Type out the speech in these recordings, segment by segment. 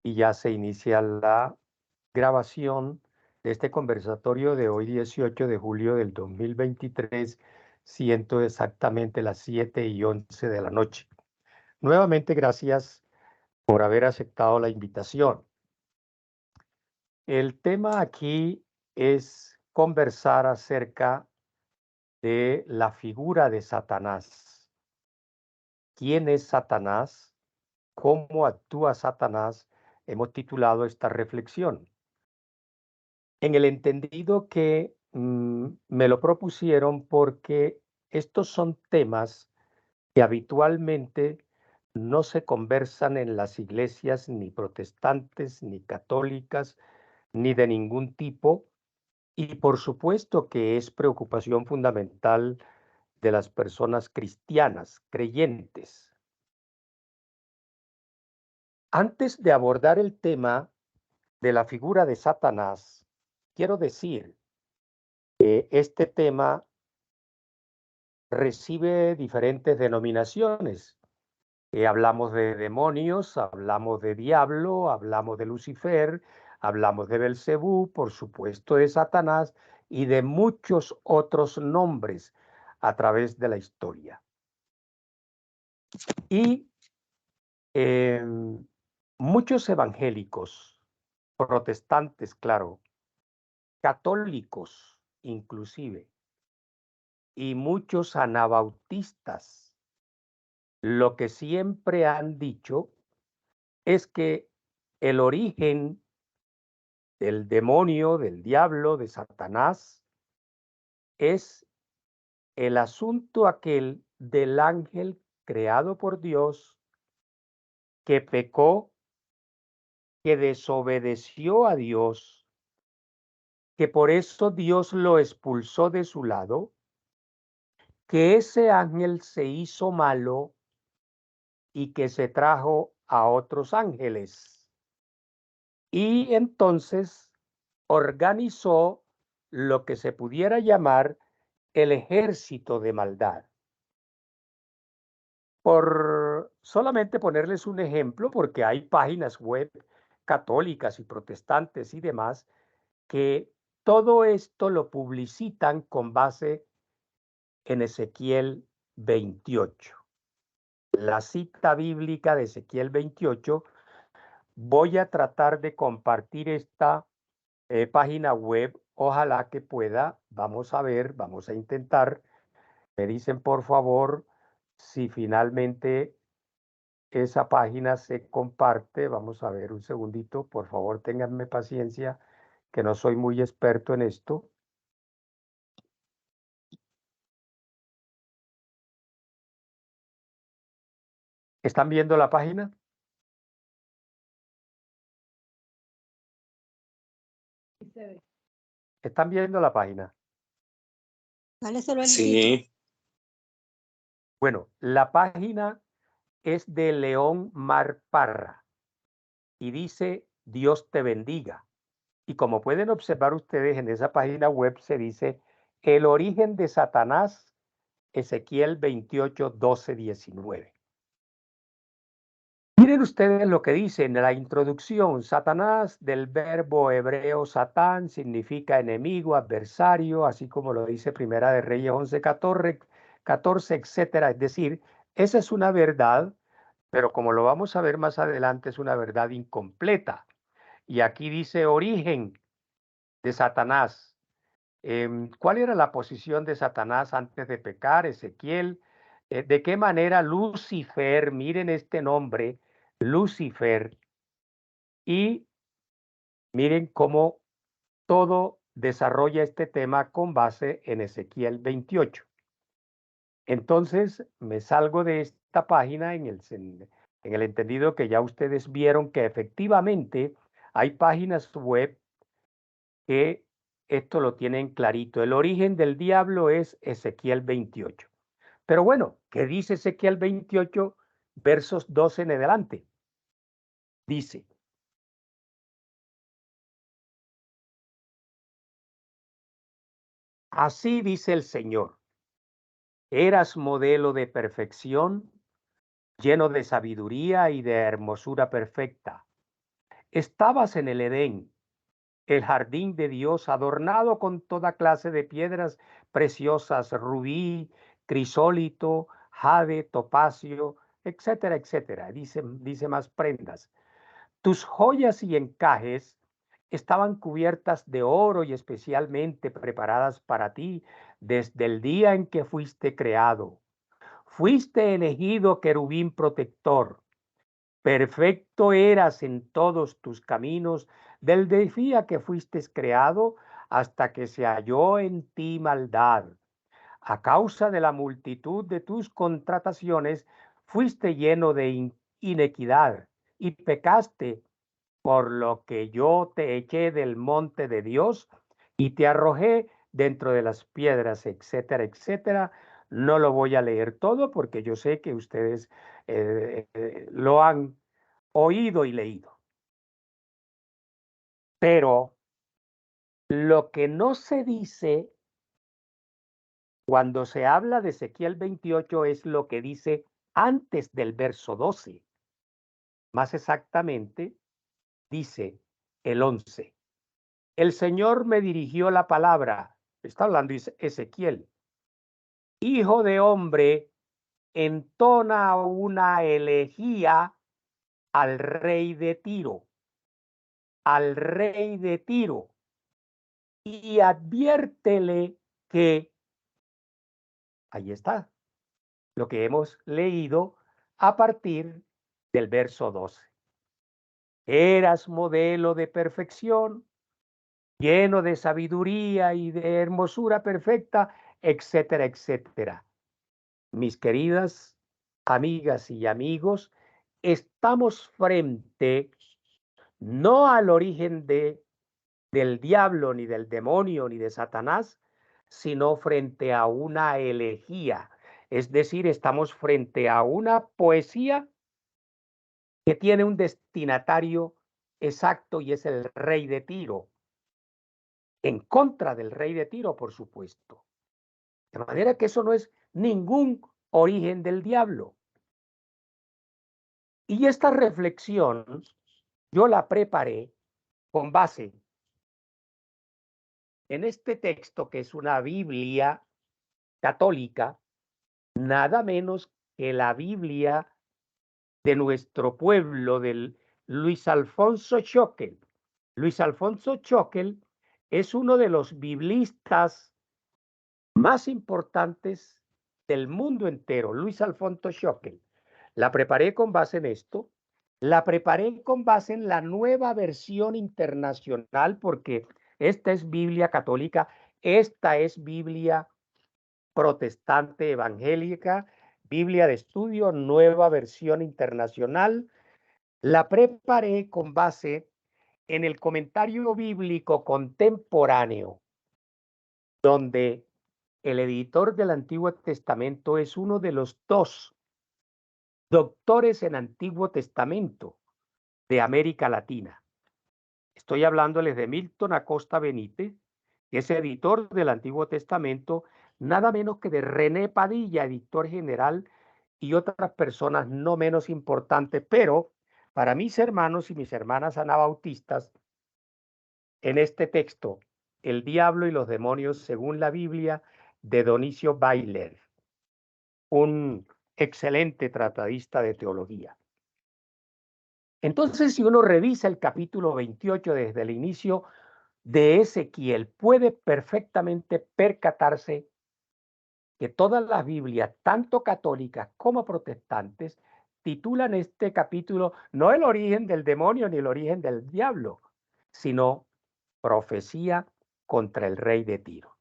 y ya se inicia la grabación de este conversatorio de hoy, 18 de julio del 2023, siendo exactamente las 7:11 de la noche. Nuevamente, gracias por haber aceptado la invitación. El tema aquí es conversar acerca de la figura de Satanás. ¿Quién es Satanás? ¿Cómo actúa Satanás? Hemos titulado esta reflexión. En el entendido que me lo propusieron porque estos son temas que habitualmente no se conversan en las iglesias ni protestantes, ni católicas, ni de ningún tipo, y por supuesto que es preocupación fundamental de las personas cristianas, creyentes. Antes de abordar el tema de la figura de Satanás, quiero decir que este tema recibe diferentes denominaciones. Hablamos de demonios, hablamos de diablo, hablamos de Lucifer, hablamos de Belcebú, por supuesto de Satanás y de muchos otros nombres a través de la historia. Y muchos evangélicos, protestantes, claro, católicos inclusive, y muchos anabautistas, lo que siempre han dicho es que el origen del demonio, del diablo, de Satanás, es el asunto aquel del ángel creado por Dios que pecó, que desobedeció a Dios, que por eso Dios lo expulsó de su lado, que ese ángel se hizo malo y que se trajo a otros ángeles. Y entonces organizó lo que se pudiera llamar el ejército de maldad. Por solamente ponerles un ejemplo, porque hay páginas web católicas y protestantes y demás que todo esto lo publicitan con base en Ezequiel 28. La cita bíblica de Ezequiel 28, voy a tratar de compartir esta página web, ojalá que pueda, vamos a ver, vamos a intentar. Me dicen por favor si finalmente esa página se comparte. Vamos a ver un segundito, por favor ténganme paciencia, que no soy muy experto en esto. ¿Están viendo la página? ¿Están viendo la página? Sí. Bueno, la página es de León Mar Parra y dice Dios te bendiga. Y como pueden observar ustedes en esa página web se dice el origen de Satanás, Ezequiel 28, 12, 19. Miren ustedes lo que dice en la introducción. Satanás, del verbo hebreo satán, significa enemigo, adversario, así como lo dice Primera de Reyes 11, 14, etcétera. Es decir, esa es una verdad, pero como lo vamos a ver más adelante, es una verdad incompleta. Y aquí dice origen de Satanás. ¿Cuál era la posición de Satanás antes de pecar, Ezequiel? ¿De qué manera Lucifer, miren este nombre, Lucifer, y miren cómo todo desarrolla este tema con base en Ezequiel 28? Entonces, me salgo de esta página en el entendido que ya ustedes vieron que efectivamente hay páginas web que esto lo tienen clarito. El origen del diablo es Ezequiel 28. Pero bueno, ¿qué dice Ezequiel 28, versos 12 en adelante? Dice, así dice el Señor, eras modelo de perfección, lleno de sabiduría y de hermosura perfecta. Estabas en el Edén, el jardín de Dios, adornado con toda clase de piedras preciosas, rubí, crisólito, jade, topacio, etcétera, etcétera. Dice más prendas. Tus joyas y encajes estaban cubiertas de oro y especialmente preparadas para ti desde el día en que fuiste creado. Fuiste elegido querubín protector. Perfecto eras en todos tus caminos, del día que fuiste creado hasta que se halló en ti maldad. A causa de la multitud de tus contrataciones, fuiste lleno de inequidad y pecaste, por lo que yo te eché del monte de Dios y te arrojé dentro de las piedras, etcétera, etcétera. No lo voy a leer todo porque yo sé que ustedes lo han oído y leído. Pero lo que no se dice cuando se habla de Ezequiel 28 es lo que dice antes del verso 12. Más exactamente, dice el 11. El Señor me dirigió la palabra, está hablando Ezequiel. Hijo de hombre, entona una elegía al rey de Tiro, al rey de Tiro, y adviértele que, ahí está, lo que hemos leído a partir del verso 12. Eras modelo de perfección, lleno de sabiduría y de hermosura perfecta, etcétera, etcétera. Mis queridas amigas y amigos, estamos frente no al origen del diablo, ni del demonio, ni de Satanás, sino frente a una elegía. Es decir, estamos frente a una poesía que tiene un destinatario exacto y es el rey de Tiro, en contra del rey de Tiro, por supuesto. De manera que eso no es ningún origen del diablo. Y esta reflexión yo la preparé con base en este texto que es una Biblia católica, nada menos que la Biblia de nuestro pueblo, del Luis Alfonso Choquel. Luis Alfonso Choquel es uno de los biblistas más importantes del mundo entero, Luis Alfonso Choquel. La preparé con base en esto, la preparé con base en la nueva versión internacional, porque esta es Biblia católica, esta es Biblia protestante evangélica, Biblia de estudio, nueva versión internacional. La preparé con base en el comentario bíblico contemporáneo, donde el editor del Antiguo Testamento es uno de los dos doctores en Antiguo Testamento de América Latina. Estoy hablándoles de Milton Acosta Benítez, que es editor del Antiguo Testamento, nada menos que de René Padilla, editor general, y otras personas no menos importantes, pero para mis hermanos y mis hermanas anabautistas, en este texto, El diablo y los demonios según la Biblia, de Donicio Bailer, un excelente tratadista de teología. Entonces, si uno revisa el capítulo 28 desde el inicio de Ezequiel, puede perfectamente percatarse que todas las Biblias, tanto católicas como protestantes, titulan este capítulo no el origen del demonio ni el origen del diablo, sino profecía contra el rey de Tiro.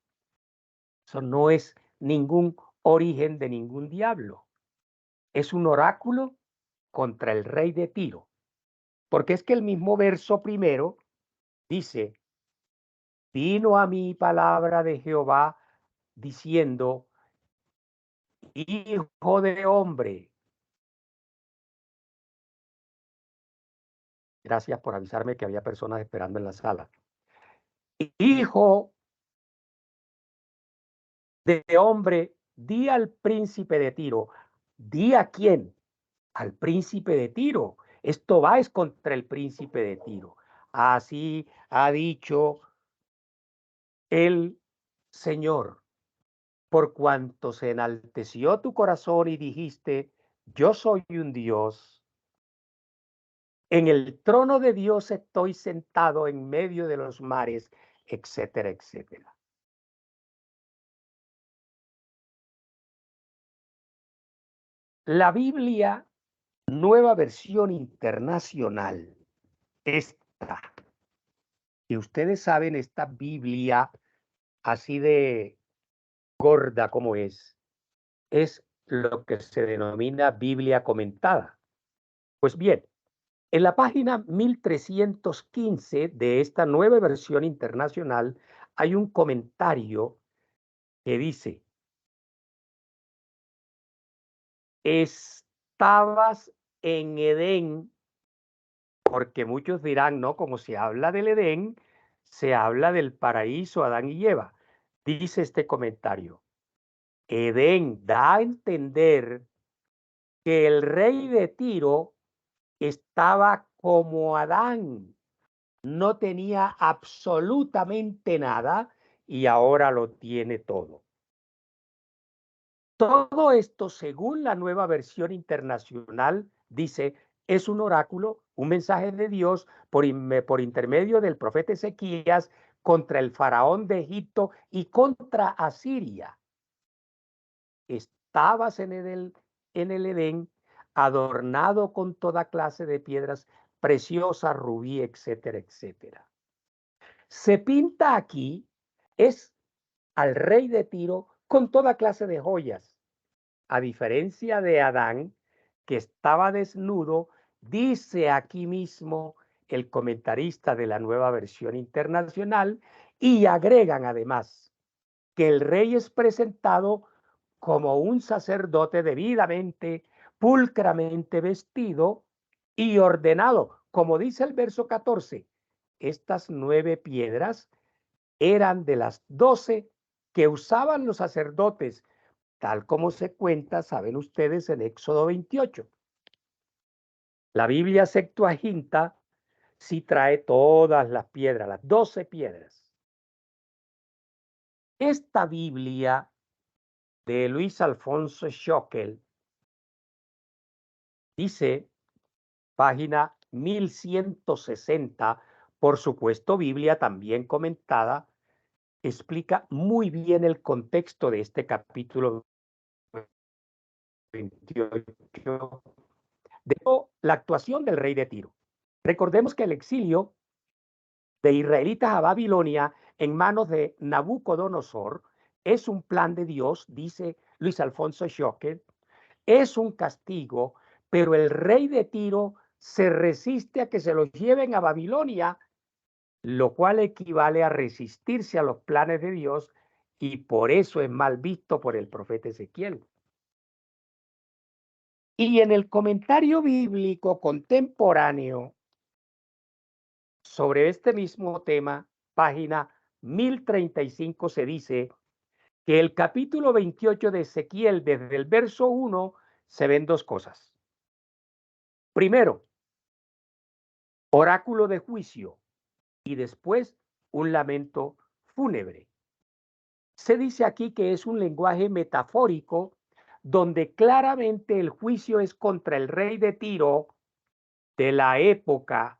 Eso no es ningún origen de ningún diablo. Es un oráculo contra el rey de Tiro. Porque es que el mismo verso primero dice, vino a mí palabra de Jehová diciendo, hijo de hombre. Gracias por avisarme que había personas esperando en la sala. Hijo de hombre, di al príncipe de Tiro. ¿Di a quién? Al príncipe de Tiro. Esto va es contra el príncipe de Tiro. Así ha dicho el Señor, por cuanto se enalteció tu corazón y dijiste, yo soy un Dios. En el trono de Dios estoy sentado en medio de los mares, etcétera, etcétera. La Biblia, nueva versión internacional, esta, que ustedes saben, esta Biblia así de gorda como es lo que se denomina Biblia comentada. Pues bien, en la página 1315 de esta nueva versión internacional hay un comentario que dice, estabas en Edén, porque muchos dirán, no, como se habla del Edén, se habla del paraíso, Adán y Eva. Dice este comentario, Edén da a entender que el rey de Tiro estaba como Adán, no tenía absolutamente nada y ahora lo tiene todo. Todo esto, según la nueva versión internacional, dice, es un oráculo, un mensaje de Dios por intermedio del profeta Ezequías contra el faraón de Egipto y contra Asiria. Estabas en el Edén, adornado con toda clase de piedras preciosas, rubí, etcétera, etcétera. Se pinta aquí, es al rey de Tiro con toda clase de joyas. A diferencia de Adán, que estaba desnudo, dice aquí mismo el comentarista de la nueva versión internacional, y agregan además que el rey es presentado como un sacerdote debidamente, pulcramente vestido y ordenado, como dice el verso 14. Estas 9 piedras eran de las 12 que usaban los sacerdotes, tal como se cuenta, saben ustedes, en Éxodo 28. La Biblia Septuaginta sí trae todas las piedras, las 12 piedras. Esta Biblia de Luis Alfonso Schockel dice, página 1160, por supuesto, Biblia también comentada, explica muy bien el contexto de este capítulo 28 de la actuación del rey de Tiro. Recordemos que el exilio de israelitas a Babilonia en manos de Nabucodonosor es un plan de Dios, dice Luis Alfonso Schockel, es un castigo, pero el rey de Tiro se resiste a que se los lleven a Babilonia, lo cual equivale a resistirse a los planes de Dios y por eso es mal visto por el profeta Ezequiel. Y en el comentario bíblico contemporáneo sobre este mismo tema, página 1035, se dice que el capítulo 28 de Ezequiel, desde el verso 1, se ven 2 cosas. Primero, oráculo de juicio y después un lamento fúnebre. Se dice aquí que es un lenguaje metafórico donde claramente el juicio es contra el rey de Tiro de la época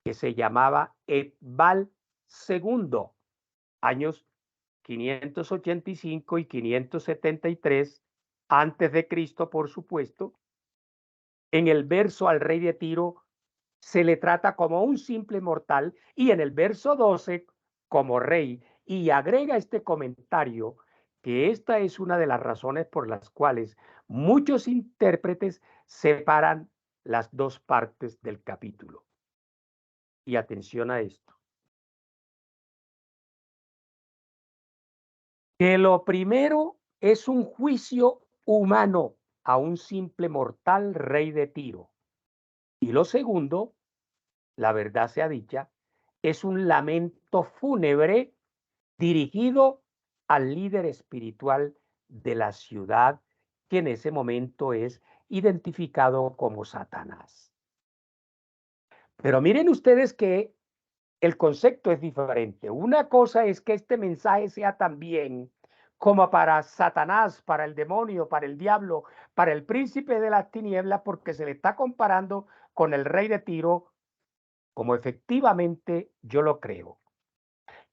que se llamaba Etbal II, años 585 y 573 antes de Cristo, por supuesto. En el verso al rey de Tiro se le trata como un simple mortal y en el verso 12 como rey. Y agrega este comentario que esta es una de las razones por las cuales muchos intérpretes separan las 2 partes del capítulo. Y atención a esto. Que lo primero es un juicio humano a un simple mortal rey de Tiro. Y lo segundo, la verdad sea dicha, es un lamento fúnebre dirigido al líder espiritual de la ciudad, que en ese momento es identificado como Satanás. Pero miren ustedes que el concepto es diferente. Una cosa es que este mensaje sea también como para Satanás, para el demonio, para el diablo, para el príncipe de las tinieblas, porque se le está comparando con el rey de Tiro, como efectivamente yo lo creo.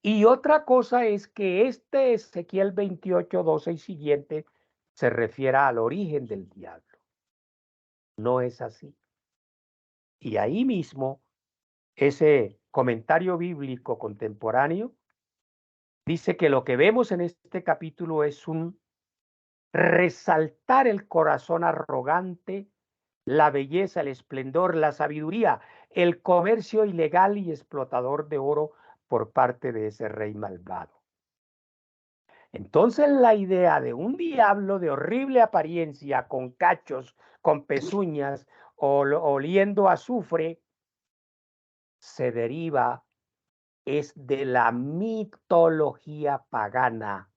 Y otra cosa es que este Ezequiel 28, 12 y siguiente se refiera al origen del diablo. No es así. Y ahí mismo, ese comentario bíblico contemporáneo dice que lo que vemos en este capítulo es un resaltar el corazón arrogante, la belleza, el esplendor, la sabiduría, el comercio ilegal y explotador de oro por parte de ese rey malvado. Entonces la idea de un diablo de horrible apariencia, con cachos, con pezuñas, oliendo a azufre, se deriva es de la mitología pagana,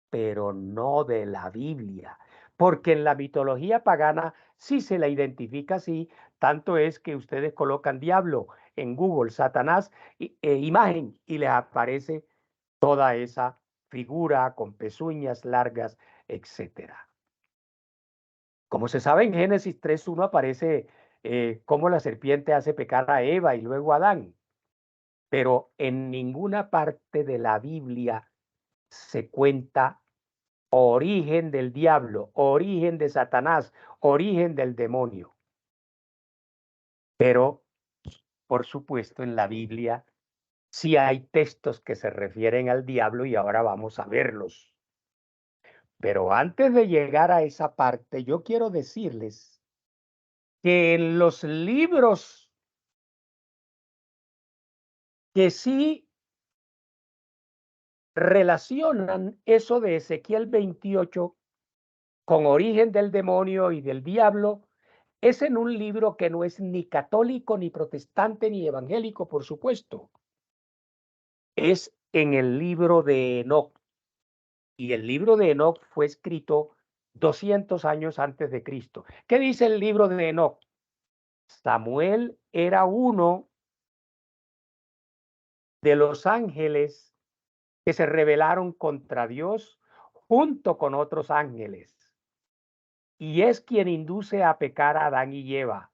pero no de la Biblia, porque en la mitología pagana sí se la identifica así, tanto es que ustedes colocan diablo en Google, Satanás, imagen, y les aparece toda esa figura con pezuñas largas, etcétera. Como se sabe, en Génesis 3:1 aparece cómo la serpiente hace pecar a Eva y luego a Adán, pero en ninguna parte de la Biblia se cuenta origen del diablo, origen de Satanás, origen del demonio. Pero, por supuesto, en la Biblia sí hay textos que se refieren al diablo y ahora vamos a verlos. Pero antes de llegar a esa parte, yo quiero decirles que en los libros que sí relacionan eso de Ezequiel 28 con origen del demonio y del diablo, es en un libro que no es ni católico, ni protestante, ni evangélico, por supuesto. Es en el libro de Enoc. Y el libro de Enoc fue escrito 200 años antes de Cristo. ¿Qué dice el libro de Enoc? Samuel era uno de los ángeles que se rebelaron contra Dios junto con otros ángeles. Y es quien induce a pecar a Adán y Eva.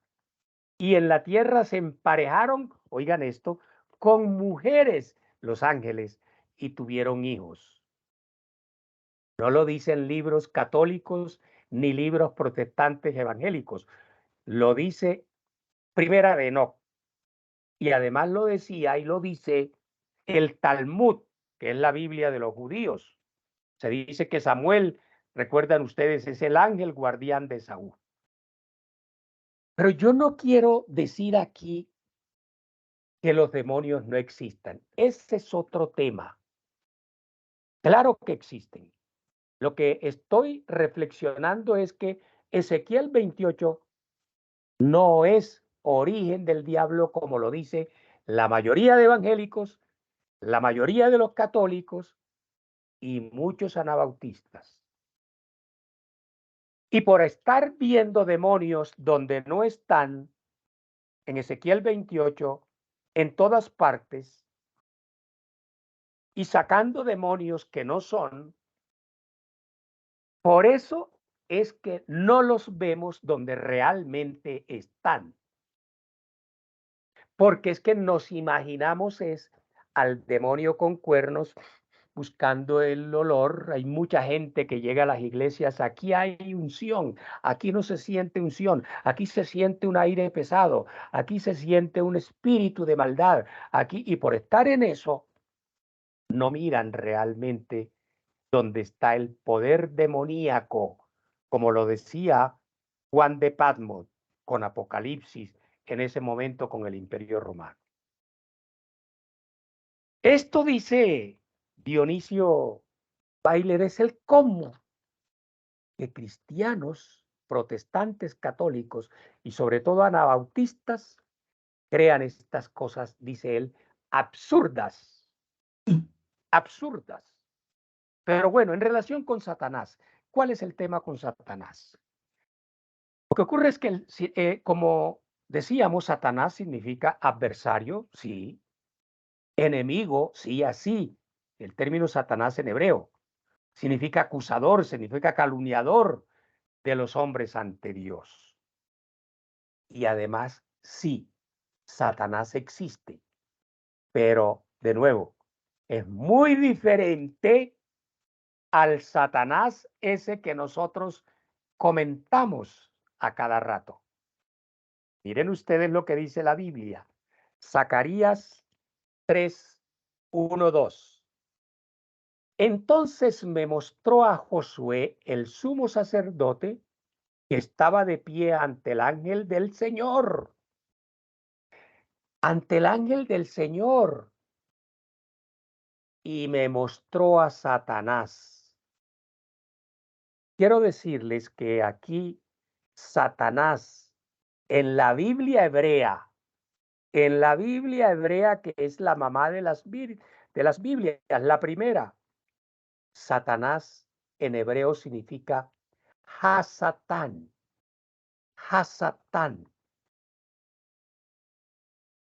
Y en la tierra se emparejaron, oigan esto, con mujeres los ángeles y tuvieron hijos. No lo dicen libros católicos ni libros protestantes evangélicos. Lo dice Primera de Enoc. Y además lo decía y lo dice el Talmud, que es la Biblia de los judíos. Se dice que Samuel, recuerdan ustedes, es el ángel guardián de Saúl. Pero yo no quiero decir aquí que los demonios no existan. Ese es otro tema. Claro que existen. Lo que estoy reflexionando es que Ezequiel 28 no es origen del diablo como lo dice la mayoría de evangélicos, la mayoría de los católicos y muchos anabautistas. Y por estar viendo demonios donde no están, en Ezequiel 28, en todas partes, y sacando demonios que no son, por eso es que no los vemos donde realmente están. Porque es que nos imaginamos es al demonio con cuernos buscando el olor. Hay mucha gente que llega a las iglesias, aquí hay unción, aquí no se siente unción, aquí se siente un aire pesado, aquí se siente un espíritu de maldad, aquí, y por estar en eso, no miran realmente dónde está el poder demoníaco, como lo decía Juan de Patmos con Apocalipsis en ese momento con el Imperio Romano. Esto dice Dionisio Bailer, es el cómo que cristianos, protestantes, católicos y sobre todo anabautistas crean estas cosas, dice él, absurdas, absurdas. Pero bueno, en relación con Satanás, ¿cuál es el tema con Satanás? Lo que ocurre es que como decíamos, Satanás significa adversario, sí, enemigo, sí, así. El término Satanás en hebreo significa acusador, significa calumniador de los hombres ante Dios. Y además, sí, Satanás existe, pero de nuevo, es muy diferente al Satanás ese que nosotros comentamos a cada rato. Miren ustedes lo que dice la Biblia. Zacarías 3, 1, 2. Entonces me mostró a Josué, el sumo sacerdote, que estaba de pie ante el ángel del Señor. Ante el ángel del Señor. Y me mostró a Satanás. Quiero decirles que aquí Satanás en la Biblia hebrea, que es la mamá de las Biblias, la primera, Satanás en hebreo significa Hasatán, Hasatán.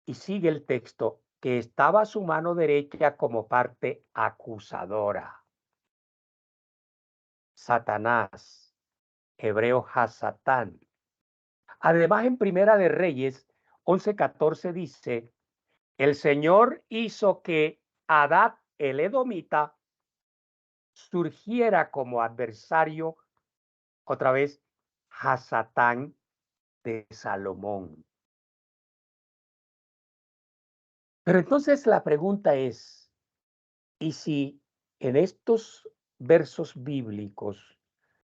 Y sigue el texto, que estaba a su mano derecha como parte acusadora. Satanás, hebreo Hasatán. Además, en Primera de Reyes 11:14 dice, el Señor hizo que Hadad el edomita surgiera como adversario, otra vez, Hasatán de Salomón. Pero entonces la pregunta es, ¿y si en estos versos bíblicos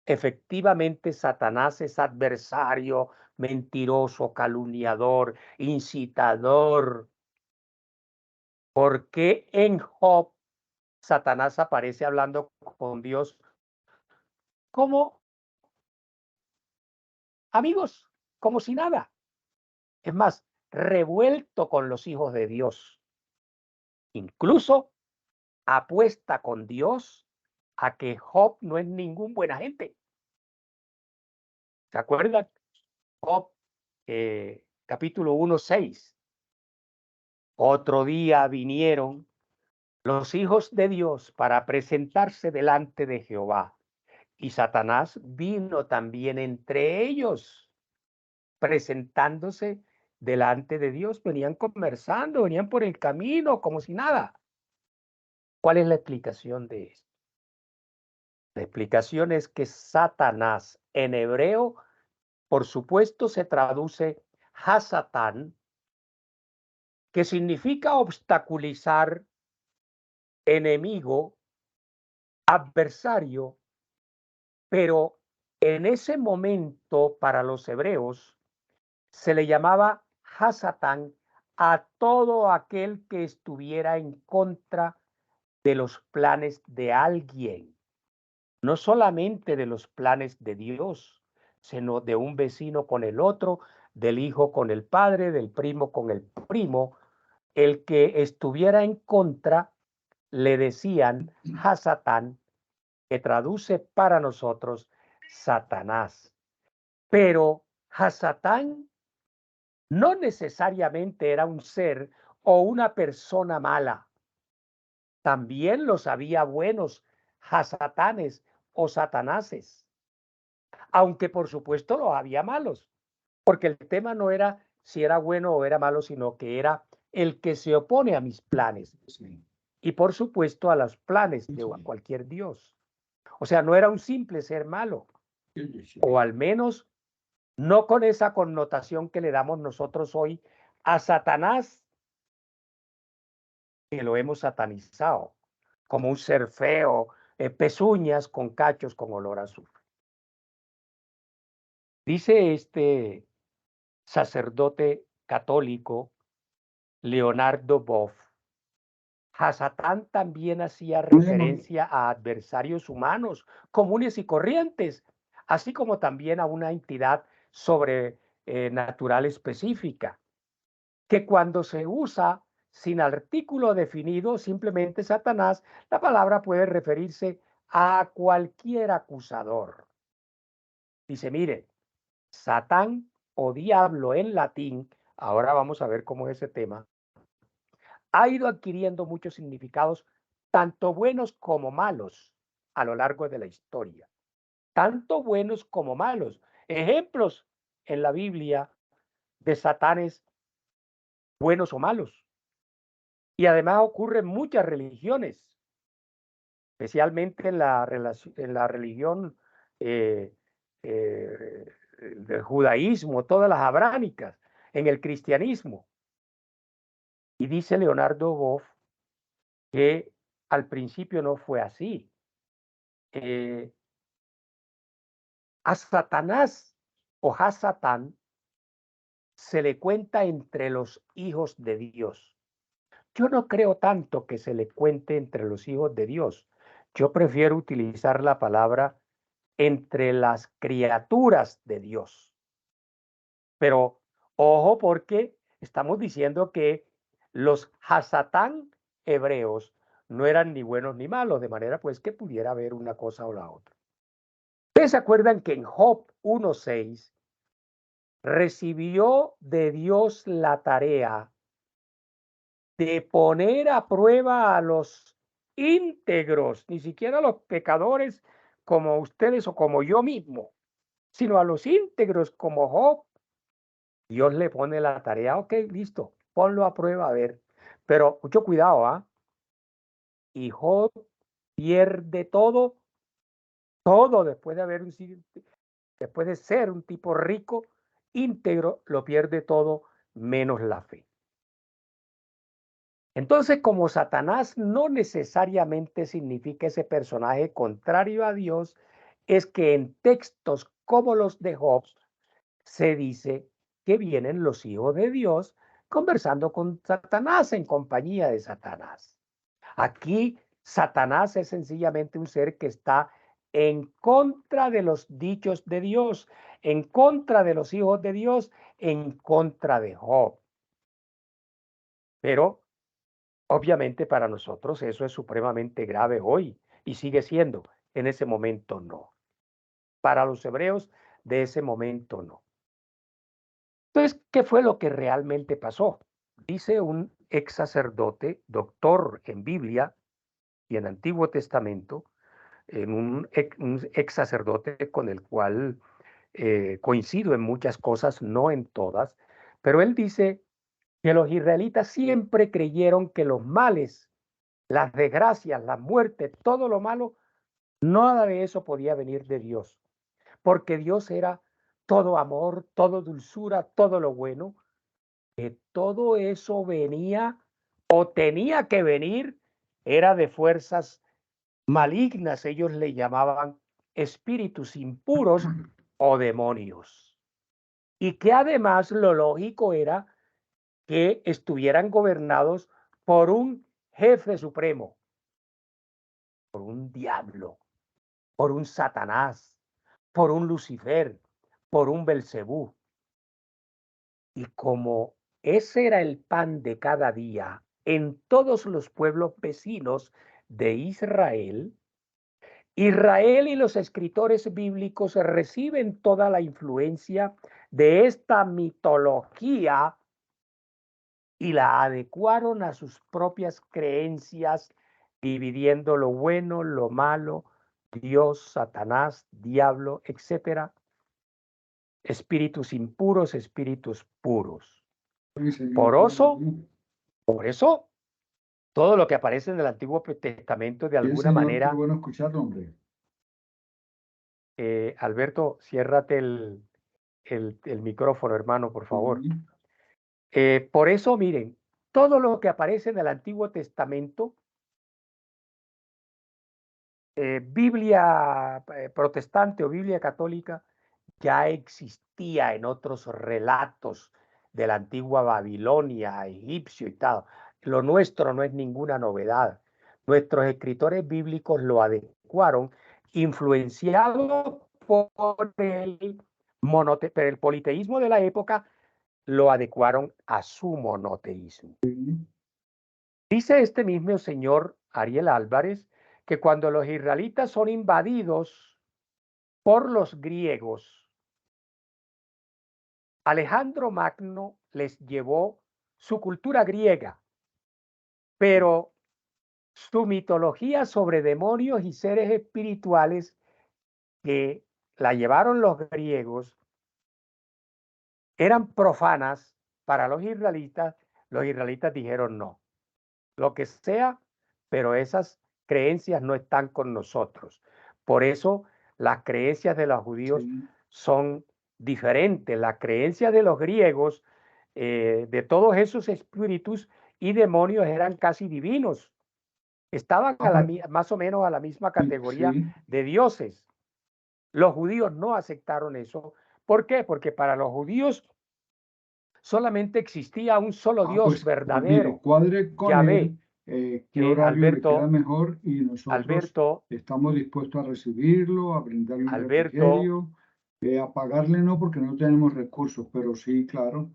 efectivamente Satanás es adversario, mentiroso, calumniador, incitador? ¿Por qué en Job Satanás aparece hablando con Dios como amigos, como si nada? Es más, revuelto con los hijos de Dios. Incluso apuesta con Dios a que Job no es ningún buena gente. ¿Se acuerdan? Job, capítulo 1:6. Otro día vinieron los hijos de Dios para presentarse delante de Jehová. Y Satanás vino también entre ellos, presentándose delante de Dios. Venían conversando, venían por el camino como si nada. ¿Cuál es la explicación de esto? La explicación es que Satanás en hebreo, por supuesto, se traduce Hasatán, que significa obstaculizar, enemigo, adversario, pero en ese momento para los hebreos se le llamaba Hasatán a todo aquel que estuviera en contra de los planes de alguien, no solamente de los planes de Dios, sino de un vecino con el otro, del hijo con el padre, del primo con el primo. El que estuviera en contra le decían Hasatán, que traduce para nosotros Satanás. Pero Hasatán no necesariamente era un ser o una persona mala. También los había buenos Hasatanes o Satanases, aunque por supuesto los había malos, porque el tema no era si era bueno o era malo, sino que era el que se opone a mis planes y por supuesto a los planes de cualquier Dios. O sea, no era un simple ser malo, o al menos no con esa connotación que le damos nosotros hoy a Satanás, que lo hemos satanizado como un ser feo, pezuñas con cachos con olor a azufre. Dice este sacerdote católico Leonardo Boff, Hasatán también hacía referencia a adversarios humanos comunes y corrientes, así como también a una entidad sobrenatural específica, que cuando se usa sin artículo definido, simplemente Satanás, la palabra puede referirse a cualquier acusador. Dice, mire, Satán o diablo en latín, ahora vamos a ver cómo es ese tema, ha ido adquiriendo muchos significados, tanto buenos como malos, a lo largo de la historia. Tanto buenos como malos. Ejemplos en la Biblia de satanes buenos o malos. Y además ocurre en muchas religiones, especialmente en la religión eh, eh, del judaísmo, todas las abrámicas, en el cristianismo. Y dice Leonardo Boff que al principio no fue así. Eh, a Satanás o Hasatán se le cuenta entre los hijos de Dios. Yo no creo tanto que se le cuente entre los hijos de Dios. Yo prefiero utilizar la palabra entre las criaturas de Dios. Pero ojo, porque estamos diciendo que los Hasatán hebreos no eran ni buenos ni malos, de manera pues que pudiera haber una cosa o la otra. ¿Ustedes se acuerdan que en Job 1:6 recibió de Dios la tarea de poner a prueba a los íntegros, ni siquiera a los pecadores como ustedes o como yo mismo, sino a los íntegros como Job? Dios le pone la tarea, ok, listo, ponlo a prueba a ver. Pero mucho cuidado, ¿ah? Y Job pierde todo, todo después de ser un tipo rico, íntegro, lo pierde todo menos la fe. Entonces, como Satanás no necesariamente significa ese personaje contrario a Dios, es que en textos como los de Job se dice que vienen los hijos de Dios conversando con Satanás en compañía de Satanás. Aquí Satanás es sencillamente un ser que está en contra de los dichos de Dios, en contra de los hijos de Dios, en contra de Job. Pero obviamente para nosotros eso es supremamente grave hoy y sigue siendo. En ese momento no. Para los hebreos de ese momento no. Entonces, ¿qué fue lo que realmente pasó? Dice un ex sacerdote, doctor en Biblia y en Antiguo Testamento, un ex sacerdote con el cual coincido en muchas cosas, no en todas, pero él dice que los israelitas siempre creyeron que los males, las desgracias, la muerte, todo lo malo, nada de eso podía venir de Dios, porque Dios era todo amor, todo dulzura, todo lo bueno, que todo eso venía o tenía que venir, era de fuerzas malignas, ellos le llamaban espíritus impuros o demonios. Y que además lo lógico era que estuvieran gobernados por un jefe supremo, por un diablo, por un Satanás, por un Lucifer, por un Belcebú. Y como ese era el pan de cada día en todos los pueblos vecinos de Israel, Israel y los escritores bíblicos reciben toda la influencia de esta mitología y la adecuaron a sus propias creencias, dividiendo lo bueno, lo malo, Dios, Satanás, diablo, etcétera, espíritus impuros, espíritus puros. Por eso, todo lo que aparece en el Antiguo Testamento de Bien, alguna señor, qué manera, bueno escucharlo, hombre. Alberto, ciérrate el micrófono, hermano, por favor. Sí. Por eso, miren, todo lo que aparece en el Antiguo Testamento, Biblia protestante o Biblia católica, ya existía en otros relatos de la antigua Babilonia, egipcio y tal. Lo nuestro no es ninguna novedad. Nuestros escritores bíblicos lo adecuaron, influenciados por el politeísmo de la época, lo adecuaron a su monoteísmo. Sí. Dice este mismo señor Ariel Álvarez que cuando los israelitas son invadidos por los griegos, Alejandro Magno les llevó su cultura griega, pero su mitología sobre demonios y seres espirituales que la llevaron los griegos eran profanas para los israelitas. Los israelitas dijeron no, lo que sea, pero esas creencias no están con nosotros. Por eso las creencias de los judíos Sí. son diferentes. Las creencias de los griegos, de todos esos espíritus y demonios, eran casi divinos. Estaban más o menos a la misma categoría Sí. de dioses. Los judíos no aceptaron eso. ¿Por qué? Porque para los judíos solamente existía un solo Dios Pues mire, verdadero, cuadre con Yahvé. él qué horario le queda Alberto, mejor y nosotros Alberto, estamos dispuestos a recibirlo, a brindarle un Alberto, refrigerio, a pagarle no porque no tenemos recursos, pero sí, claro,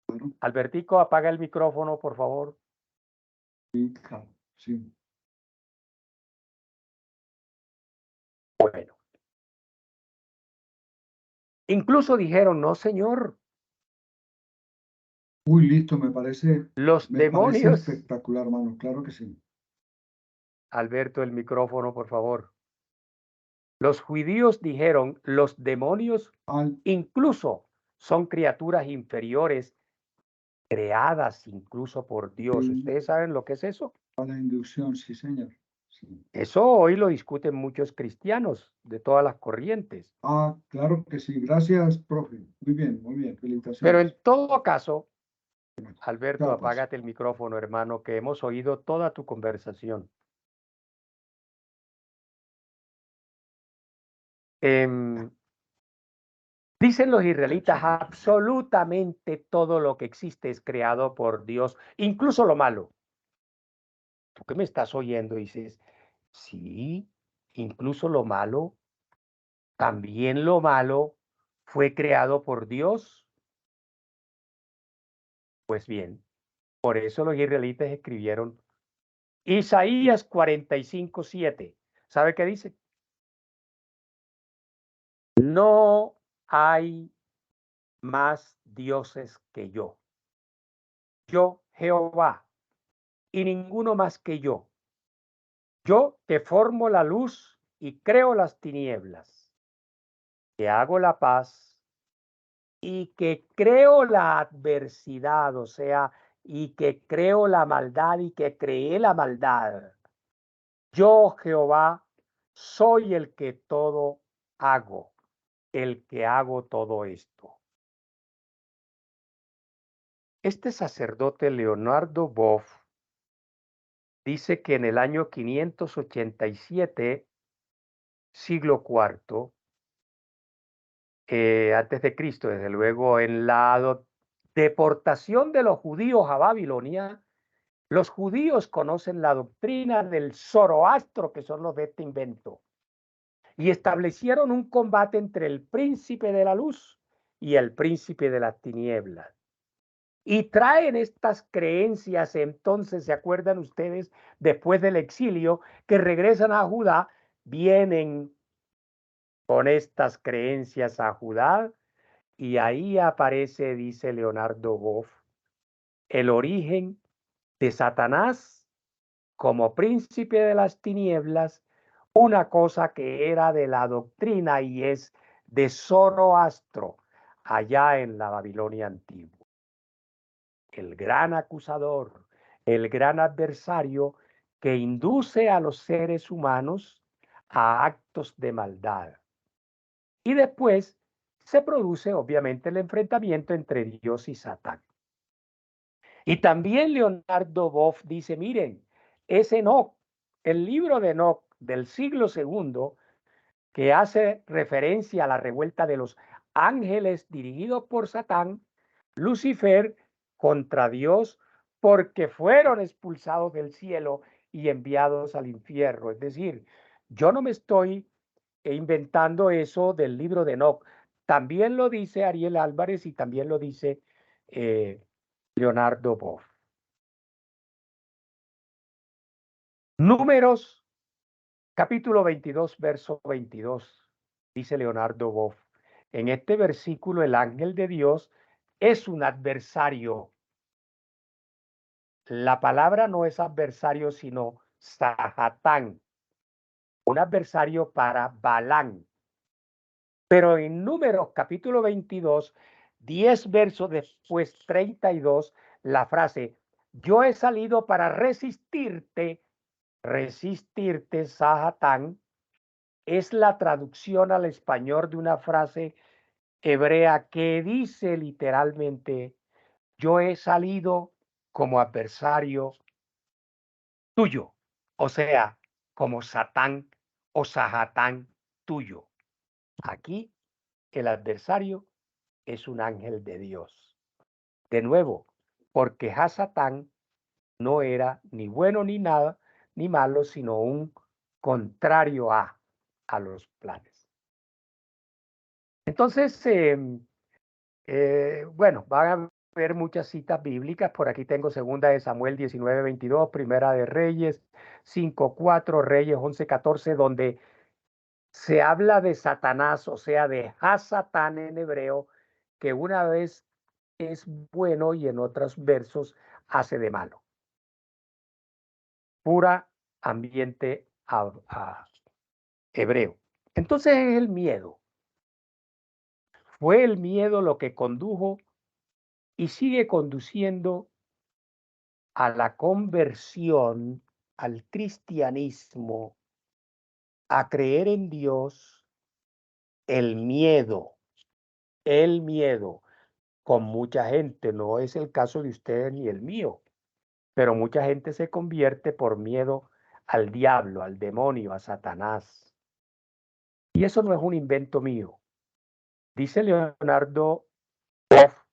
claro, Albertico, apaga el micrófono, por favor. sí, claro, sí. Bueno, incluso dijeron, no, señor, Uy, listo, me parece los demonios, espectacular, hermano, claro que sí. Alberto, el micrófono, por favor. Los judíos dijeron, los demonios Al, incluso son criaturas inferiores, creadas incluso por Dios. ¿Ustedes saben lo que es eso? a la inducción, sí, señor. Sí. Eso hoy lo discuten muchos cristianos de todas las corrientes. Claro que sí. Gracias, profe. Muy bien. Pero Felicitaciones. en todo caso, Alberto, Chao, pues. apágate el micrófono, hermano, que hemos oído toda tu conversación. Dicen los israelitas, absolutamente todo lo que existe es creado por Dios, incluso lo malo. ¿Tú qué me estás oyendo? Dices, sí, incluso lo malo, también lo malo fue creado por Dios. Pues bien, por eso los israelitas escribieron Isaías 45:7. ¿Sabe qué dice? No hay más dioses que yo. Yo, Jehová, y ninguno más que yo. Yo que formo la luz y creo las tinieblas, que hago la paz y que creo la adversidad, o sea, y que creo la maldad y que creé la maldad. Yo, Jehová, soy el que todo hago, el que hago todo esto. Este sacerdote Leonardo Boff dice que en el año 587, siglo IV, antes de Cristo, desde luego, en la deportación de los judíos a Babilonia, los judíos conocen la doctrina del Zoroastro, que son los de este invento, y establecieron un combate entre el príncipe de la luz y el príncipe de las tinieblas. Y traen estas creencias, entonces, ¿se acuerdan ustedes? Después del exilio, que regresan a Judá, vienen con estas creencias a Judá, y ahí aparece, dice Leonardo Boff, el origen de Satanás como príncipe de las tinieblas, una cosa que era de la doctrina y es de Zoroastro, allá en la Babilonia antigua. El gran acusador, el gran adversario que induce a los seres humanos a actos de maldad. Y después se produce obviamente el enfrentamiento entre Dios y Satán. Y también Leonardo Boff dice, miren, es Enoc, el libro de Enoc del siglo II, que hace referencia a la revuelta de los ángeles dirigidos por Satán, Lucifer, contra Dios, porque fueron expulsados del cielo y enviados al infierno. Es decir, yo no me estoy inventando eso del libro de Enoc. También lo dice Ariel Álvarez y también lo dice Leonardo Boff. Números, capítulo 22, verso 22, dice Leonardo Boff. En este versículo, el ángel de Dios es un adversario. La palabra no es adversario, sino Sahatán, un adversario para Balán. Pero en Números capítulo 22, 10 versos después, 32, la frase, yo he salido para resistirte, Sahatán, es la traducción al español de una frase hebrea que dice literalmente, yo he salido como adversario tuyo, o sea, como Satán o Sahatán tuyo. Aquí el adversario es un ángel de Dios. De nuevo, porque Hasatán no era ni bueno ni nada, ni malo, sino un contrario a los planes. Entonces, bueno, van a ver muchas citas bíblicas. Por aquí tengo segunda de Samuel 19:22, primera de Reyes 5:4, Reyes 11:14, donde se habla de Satanás, o sea, de Hasatán en hebreo, que una vez es bueno y en otros versos hace de malo. Pura ambiente hebreo. Entonces es el miedo. Fue el miedo lo que condujo y sigue conduciendo a la conversión, al cristianismo, a creer en Dios, el miedo, con mucha gente, no es el caso de ustedes ni el mío, pero mucha gente se convierte por miedo al diablo, al demonio, a Satanás. Y eso no es un invento mío. Dice Leonardo Boff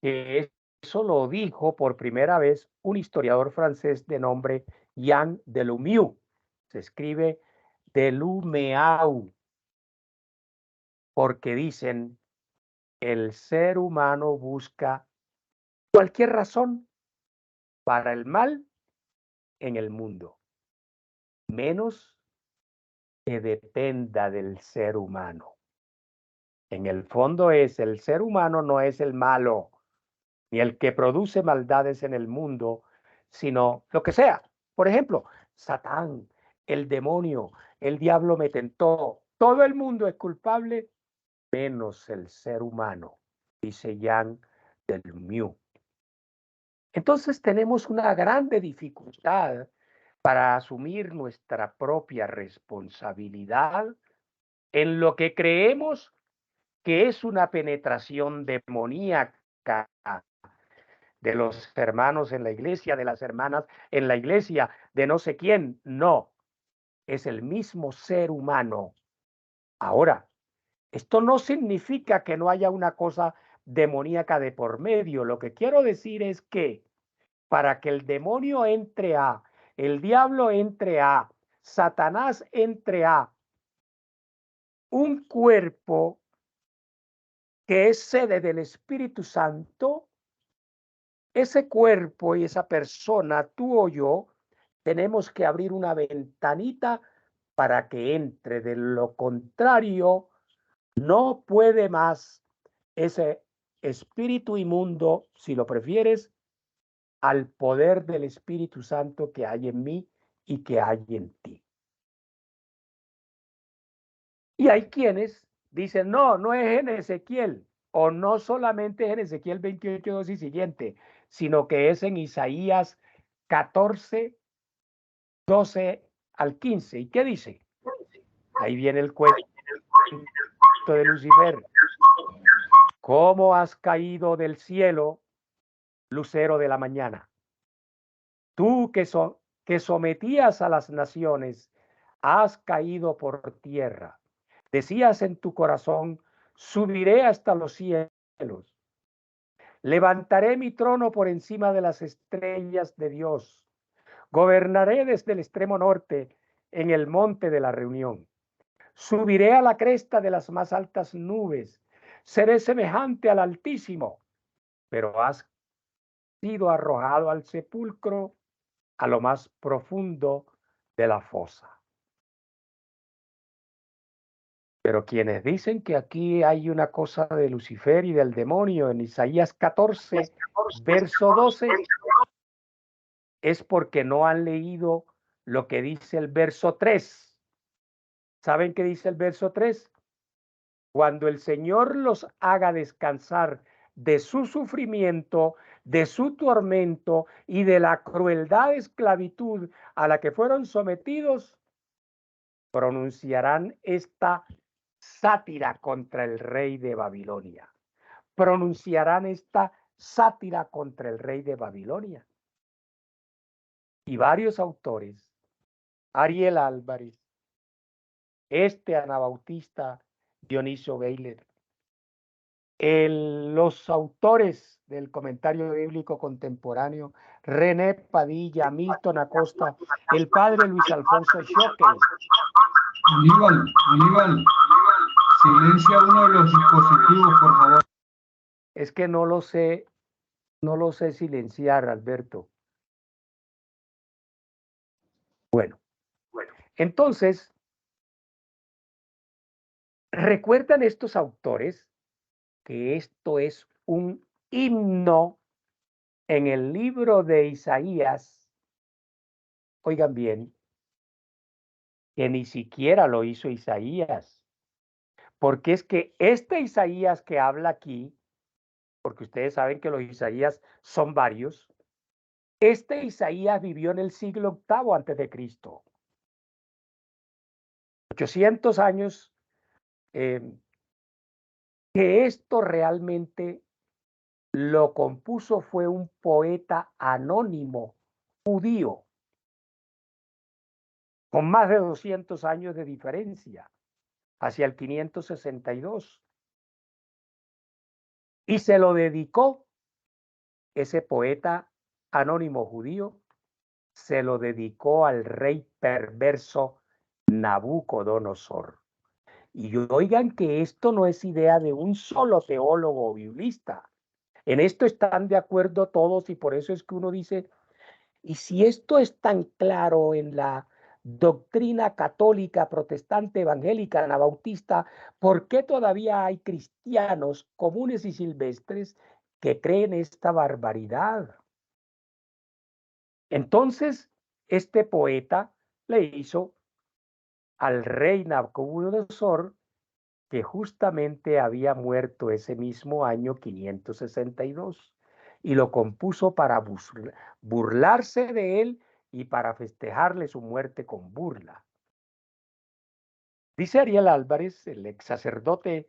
que eso lo dijo por primera vez un historiador francés de nombre Jean Delumeau. Se escribe Delumeau, porque dicen, el ser humano busca cualquier razón para el mal en el mundo, menos que dependa del ser humano. En el fondo es, el ser humano no es el malo, ni el que produce maldades en el mundo, sino lo que sea. Por ejemplo, Satán, el demonio, el diablo me tentó. Todo el mundo es culpable, menos el ser humano, dice Jean Delumeau. Entonces tenemos una grande dificultad para asumir nuestra propia responsabilidad en lo que creemos que es una penetración demoníaca de los hermanos en la iglesia, de las hermanas en la iglesia, de no sé quién. No, es el mismo ser humano. Ahora, esto no significa que no haya una cosa demoníaca de por medio. Lo que quiero decir es que para que el demonio entre a, el diablo entre a, Satanás entre a un cuerpo que es sede del Espíritu Santo, ese cuerpo y esa persona, tú o yo, tenemos que abrir una ventanita para que entre. De lo contrario, no puede más ese espíritu inmundo, si lo prefieres, al poder del Espíritu Santo que hay en mí y que hay en ti. Y hay quienes dicen, no, no es en Ezequiel, o no solamente es en Ezequiel 28:2 y siguiente, sino que es en Isaías 14, 12 al 15. ¿Y qué dice? Ahí viene el cuento de Lucifer. ¿Cómo has caído del cielo, lucero de la mañana? Tú que sometías a las naciones, has caído por tierra. Decías en tu corazón, subiré hasta los cielos. Levantaré mi trono por encima de las estrellas de Dios. Gobernaré desde el extremo norte en el monte de la reunión. Subiré a la cresta de las más altas nubes. Seré semejante al Altísimo, pero has sido arrojado al sepulcro, a lo más profundo de la fosa. Pero quienes dicen que aquí hay una cosa de Lucifer y del demonio en Isaías 14, verso 12, es porque no han leído lo que dice el verso 3. ¿Saben qué dice el verso 3? Cuando el Señor los haga descansar de su sufrimiento, de su tormento y de la crueldad de esclavitud a la que fueron sometidos, pronunciarán esta sátira contra el rey de Babilonia. Pronunciarán esta sátira contra el rey de Babilonia. Y varios autores, Ariel Álvarez, Anabautista, Dionisio Beyler, los autores del comentario bíblico contemporáneo, René Padilla, Milton Acosta, el padre Luis Alfonso Schockel. Aníbal, silencia uno de los dispositivos, por favor. Es que no lo sé silenciar, Alberto. Bueno, entonces, ¿recuerdan estos autores que esto es un himno en el libro de Isaías? Oigan bien, que ni siquiera lo hizo Isaías, porque es que este Isaías que habla aquí, porque ustedes saben que los Isaías son varios, este Isaías vivió en el siglo VIII antes de Cristo, 800 años, que esto realmente lo compuso fue un poeta anónimo judío, con más de 200 años de diferencia, hacia el 562. Y se lo dedicó, ese poeta anónimo judío, se lo dedicó al rey perverso Nabucodonosor. Y oigan que esto no es idea de un solo teólogo o biblista. En esto están de acuerdo todos y por eso es que uno dice, y si esto es tan claro en la doctrina católica, protestante, evangélica, anabautista, ¿por qué todavía hay cristianos comunes y silvestres que creen esta barbaridad? Entonces, este poeta le hizo al rey Nabucodonosor, que justamente había muerto ese mismo año 562, y lo compuso para burlarse de él y para festejarle su muerte con burla. Dice Ariel Álvarez, el ex sacerdote,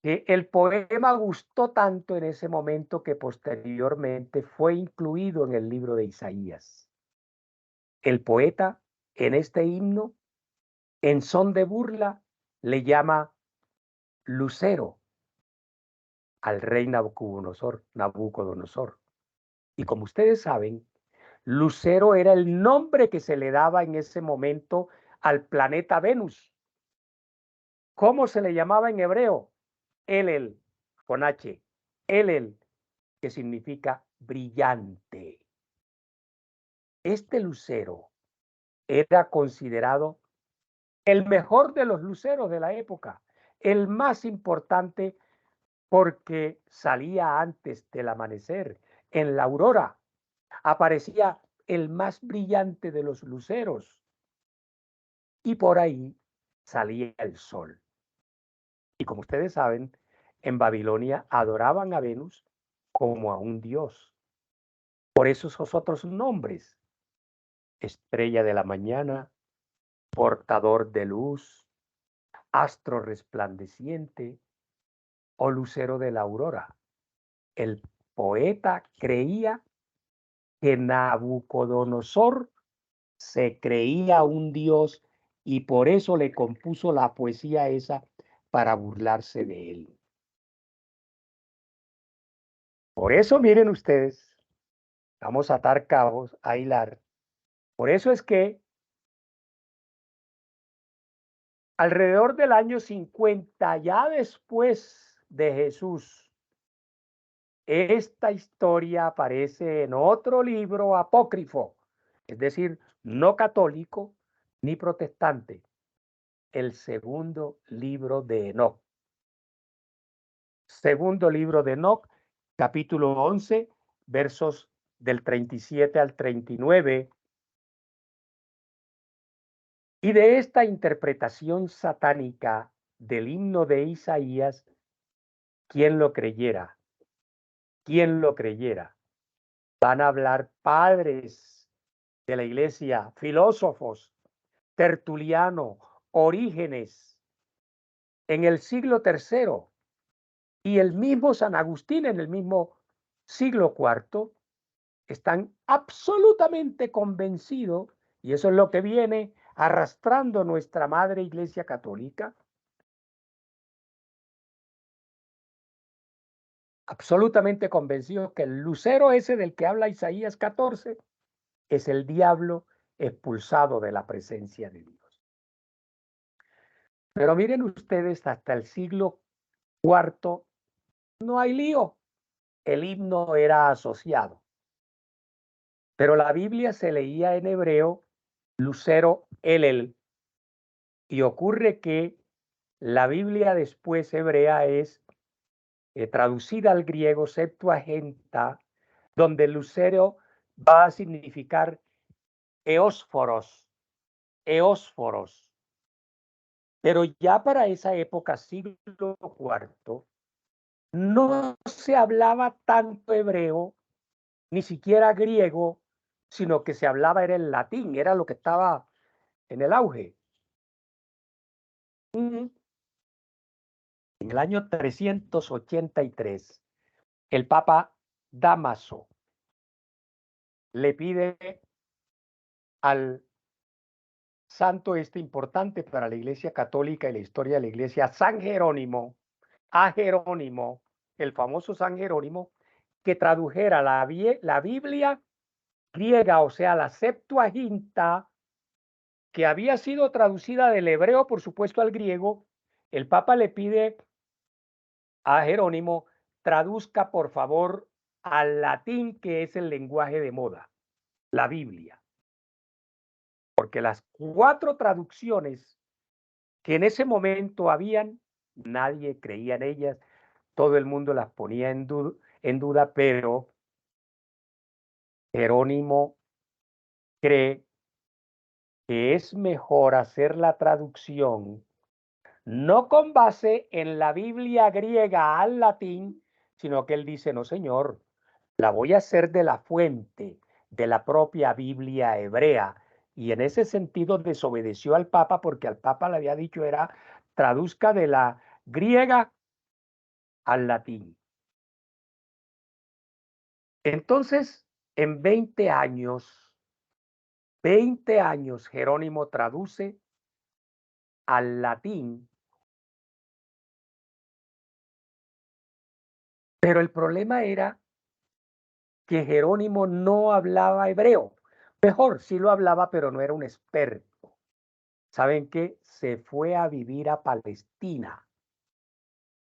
que el poema gustó tanto en ese momento que posteriormente fue incluido en el libro de Isaías. El poeta, en este himno, en son de burla, le llama lucero al rey Nabucodonosor. Y como ustedes saben, lucero era el nombre que se le daba en ese momento al planeta Venus. ¿Cómo se le llamaba en hebreo? Elel, con H. Elel, que significa brillante. Este lucero era considerado el mejor de los luceros de la época, el más importante porque salía antes del amanecer, en la aurora. Aparecía el más brillante de los luceros y por ahí salía el sol. Y como ustedes saben, en Babilonia adoraban a Venus como a un dios. Por eso esos otros nombres: estrella de la mañana, portador de luz, astro resplandeciente o lucero de la aurora. El poeta creía que Nabucodonosor se creía un dios y por eso le compuso la poesía esa para burlarse de él. Por eso miren ustedes, vamos a atar cabos, a hilar. Por eso es que alrededor del año 50, ya después de Jesús, esta historia aparece en otro libro apócrifo, es decir, no católico ni protestante, el segundo libro de Enoc. Segundo libro de Enoc, capítulo 11, versos del 37 al 39. Y de esta interpretación satánica del himno de Isaías, ¿quién lo creyera? ¿Quién lo creyera? Van a hablar padres de la iglesia, filósofos, Tertuliano, Orígenes, en el siglo III, y el mismo San Agustín en el mismo siglo IV, están absolutamente convencidos, y eso es lo que viene arrastrando nuestra madre Iglesia Católica, absolutamente convencidos que el lucero ese del que habla Isaías 14 es el diablo expulsado de la presencia de Dios. Pero miren ustedes, hasta el siglo IV no hay lío. El himno era asociado. Pero la Biblia se leía en hebreo, lucero elel. Y ocurre que la Biblia después hebrea es traducida al griego Septuaginta, donde lucero va a significar eósforos, eósforos. Pero ya para esa época, siglo IV, no se hablaba tanto hebreo, ni siquiera griego, sino que se hablaba era el latín, era lo que estaba en el auge. En el año 383, el Papa Dámaso le pide al santo este importante para la Iglesia Católica y la historia de la Iglesia, San Jerónimo, a Jerónimo, el famoso San Jerónimo, que tradujera la Biblia griega, o sea, la Septuaginta, que había sido traducida del hebreo, por supuesto, al griego. El Papa le pide a Jerónimo, traduzca por favor al latín, que es el lenguaje de moda, la Biblia. Porque las 4 traducciones que en ese momento habían, nadie creía en ellas, todo el mundo las ponía en duda, pero Jerónimo cree que es mejor hacer la traducción no con base en la Biblia griega al latín, sino que él dice, no señor, la voy a hacer de la fuente de la propia Biblia hebrea. Y en ese sentido desobedeció al Papa, porque al Papa le había dicho era traduzca de la griega al latín. Entonces, en 20 años, Jerónimo traduce al latín, pero el problema era que Jerónimo no hablaba hebreo. Mejor, sí lo hablaba, pero no era un experto. ¿Saben qué? Se fue a vivir a Palestina.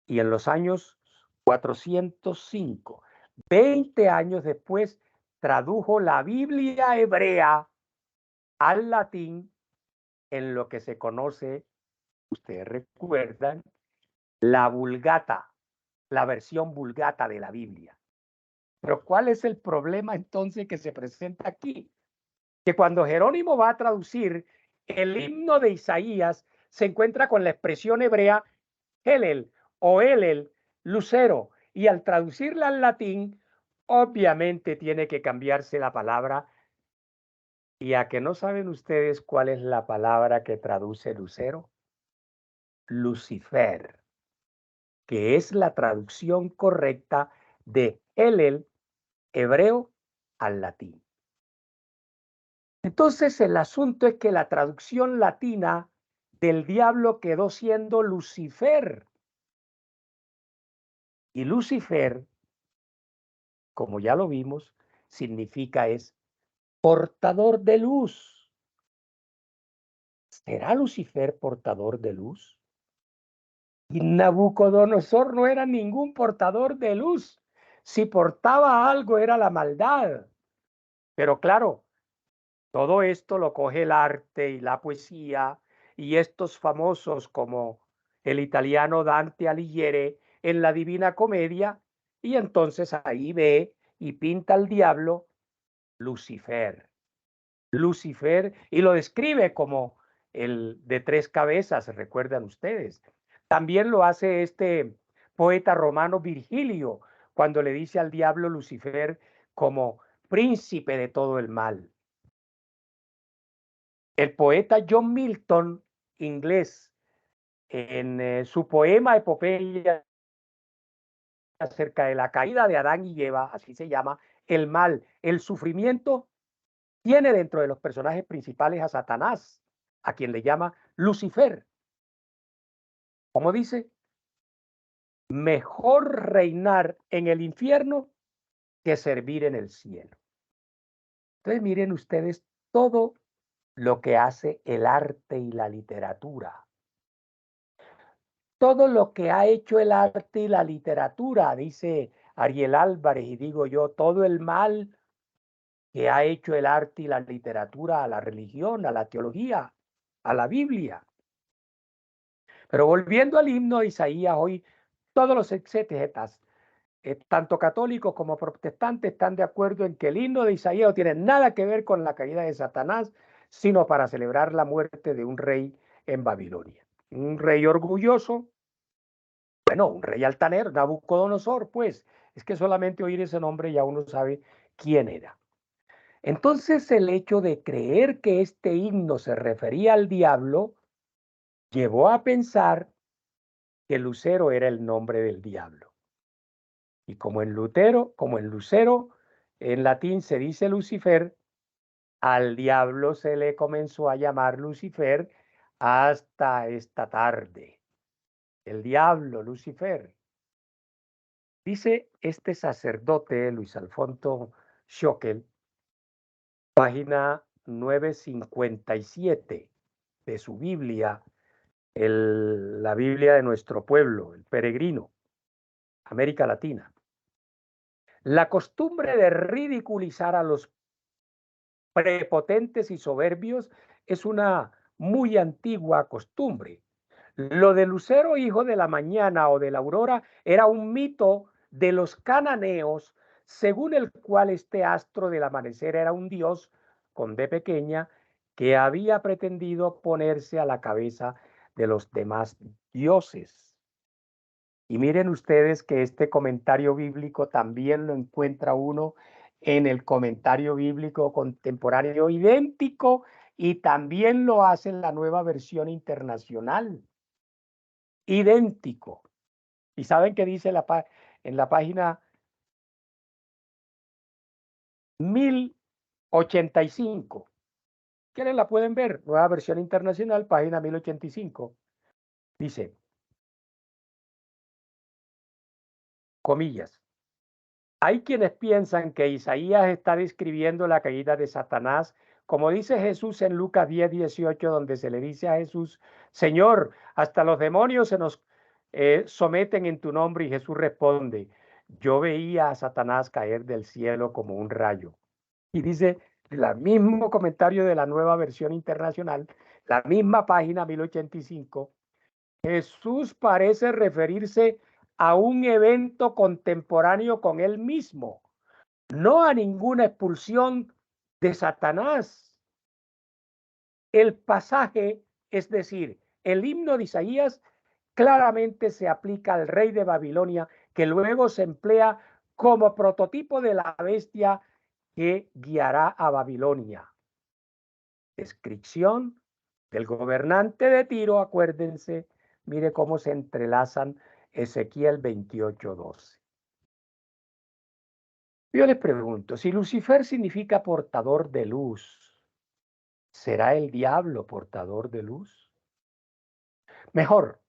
Y en los años 405, 20 años después, tradujo la Biblia hebrea al latín en lo que se conoce, ustedes recuerdan, la Vulgata, la versión Vulgata de la Biblia. Pero ¿cuál es el problema entonces que se presenta aquí? Que cuando Jerónimo va a traducir el himno de Isaías, se encuentra con la expresión hebrea Helel o Elel, lucero, y al traducirla al latín, obviamente tiene que cambiarse la palabra. ¿Y a que no saben ustedes cuál es la palabra que traduce lucero? Lucifer, que es la traducción correcta de Helel, hebreo, al latín. Entonces el asunto es que la traducción latina del diablo quedó siendo Lucifer. Y Lucifer, como ya lo vimos, significa es portador de luz. ¿Será Lucifer portador de luz? Y Nabucodonosor no era ningún portador de luz. Si portaba algo era la maldad. Pero claro, todo esto lo coge el arte y la poesía y estos famosos como el italiano Dante Alighieri en la Divina Comedia, y entonces ahí ve y pinta al diablo Lucifer. Lucifer, y lo describe como el de 3 cabezas, recuerdan ustedes. También lo hace este poeta romano Virgilio, cuando le dice al diablo Lucifer como príncipe de todo el mal. El poeta John Milton, inglés, en su poema Epopeya acerca de la caída de Adán y Eva, así se llama, el mal, el sufrimiento, tiene dentro de los personajes principales a Satanás, a quien le llama Lucifer. Como dice, mejor reinar en el infierno que servir en el cielo. Entonces miren ustedes todo lo que hace el arte y la literatura. Todo lo que ha hecho el arte y la literatura, dice Ariel Álvarez, y digo yo, todo el mal que ha hecho el arte y la literatura a la religión, a la teología, a la Biblia. Pero volviendo al himno de Isaías, hoy todos los exégetas, tanto católicos como protestantes, están de acuerdo en que el himno de Isaías no tiene nada que ver con la caída de Satanás, sino para celebrar la muerte de un rey en Babilonia. Un rey orgulloso, bueno, un rey altanero, Nabucodonosor, pues, es que solamente oír ese nombre ya uno sabe quién era. Entonces el hecho de creer que este himno se refería al diablo llevó a pensar que Lucero era el nombre del diablo. Y como en Lucero, en latín se dice Lucifer, al diablo se le comenzó a llamar Lucifer hasta esta tarde. El diablo, Lucifer. Dice este sacerdote, Luis Alfonso Schockel, página 957 de su Biblia, la Biblia de nuestro pueblo, el peregrino, América Latina. La costumbre de ridiculizar a los prepotentes y soberbios es una muy antigua costumbre. Lo de Lucero, hijo de la mañana o de la aurora, era un mito de los cananeos, según el cual este astro del amanecer era un dios con D pequeña que había pretendido ponerse a la cabeza de los demás dioses. Y miren ustedes que este comentario bíblico también lo encuentra uno en el comentario bíblico contemporáneo idéntico, y también lo hace en la Nueva Versión Internacional. Idéntico. ¿Y saben qué dice en la página 1085? ¿Quiénes la pueden ver? Nueva Versión Internacional, página 1085. Dice, comillas, hay quienes piensan que Isaías está describiendo la caída de Satanás, como dice Jesús en Lucas 10:18, donde se le dice a Jesús, Señor, hasta los demonios se nos someten en tu nombre, y Jesús responde, yo veía a Satanás caer del cielo como un rayo. Y dice el mismo comentario de la Nueva Versión Internacional, la misma página 1085, Jesús parece referirse a un evento contemporáneo con él mismo, no a ninguna expulsión de Satanás. El pasaje, es decir, el himno de Isaías, claramente se aplica al rey de Babilonia, que luego se emplea como prototipo de la bestia que guiará a Babilonia. Descripción del gobernante de Tiro, acuérdense, mire cómo se entrelazan Ezequiel 28:12. Yo les pregunto, si Lucifer significa portador de luz, ¿será el diablo portador de luz? Mejor,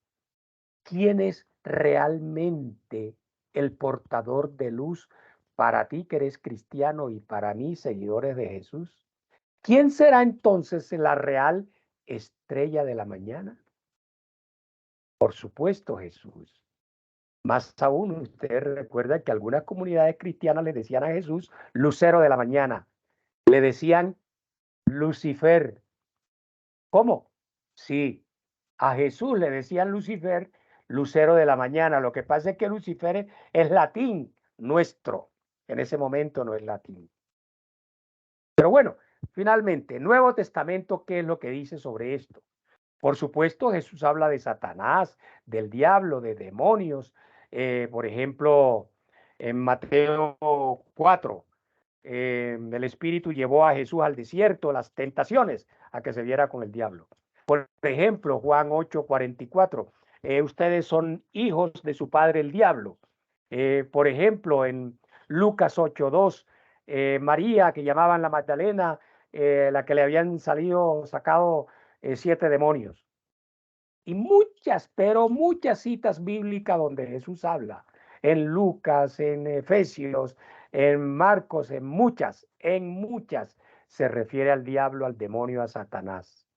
¿quién es realmente el portador de luz para ti que eres cristiano y para mí, seguidores de Jesús? ¿Quién será entonces la real estrella de la mañana? Por supuesto, Jesús. Más aún, usted recuerda que algunas comunidades cristianas le decían a Jesús lucero de la mañana. Le decían Lucifer. ¿Cómo? Sí, a Jesús le decían Lucifer, lucero de la mañana. Lo que pasa es que Lucifer es latín nuestro. En ese momento no es latín. Pero bueno, finalmente, Nuevo Testamento, ¿qué es lo que dice sobre esto? Por supuesto, Jesús habla de Satanás, del diablo, de demonios. Por ejemplo, en Mateo 4, el Espíritu llevó a Jesús al desierto, las tentaciones, a que se viera con el diablo. Por ejemplo, Juan 8:44, ustedes son hijos de su padre el diablo. Por ejemplo, en Lucas 8:2, María, que llamaban la Magdalena, la que le habían sacado 7 demonios. Y muchas, pero muchas citas bíblicas donde Jesús habla. En Lucas, en Efesios, en Marcos, en muchas se refiere al diablo, al demonio, a Satanás.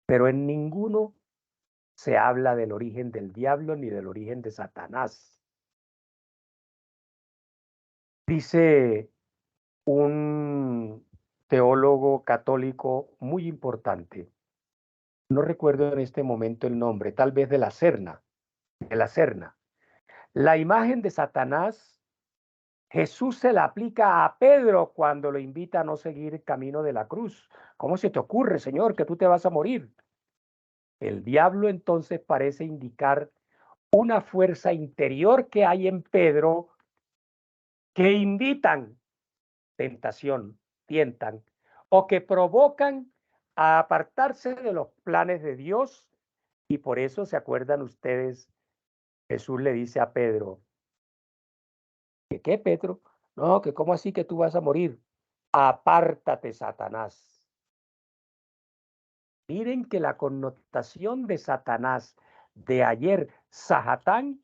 Pero en ninguno se habla del origen del diablo ni del origen de Satanás. Dice un teólogo católico muy importante, no recuerdo en este momento el nombre, tal vez de la Serna, la imagen de Satanás, Jesús se la aplica a Pedro cuando lo invita a no seguir el camino de la cruz. ¿Cómo se te ocurre, Señor, que tú te vas a morir? El diablo entonces parece indicar una fuerza interior que hay en Pedro que invitan tentación, tientan, o que provocan a apartarse de los planes de Dios. Y por eso se acuerdan ustedes, Jesús le dice a Pedro, ¿que qué, Pedro? No, que cómo así que tú vas a morir. Apártate, Satanás. Miren que la connotación de Satanás de ayer, Sahatán,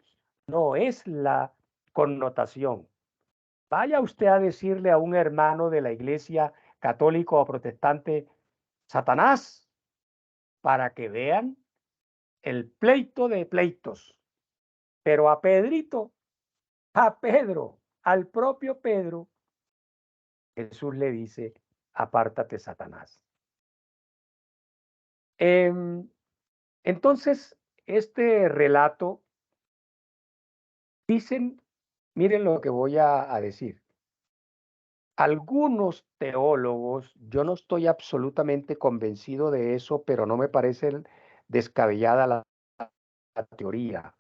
no es la connotación. Vaya usted a decirle a un hermano de la iglesia católico o protestante, Satanás, para que vean el pleito de pleitos. Pero a Pedrito, a Pedro, al propio Pedro, Jesús le dice, apártate, Satanás. Entonces, este relato, dicen, miren lo que voy a decir. Algunos teólogos, yo no estoy absolutamente convencido de eso, pero no me parece descabellada la teoría.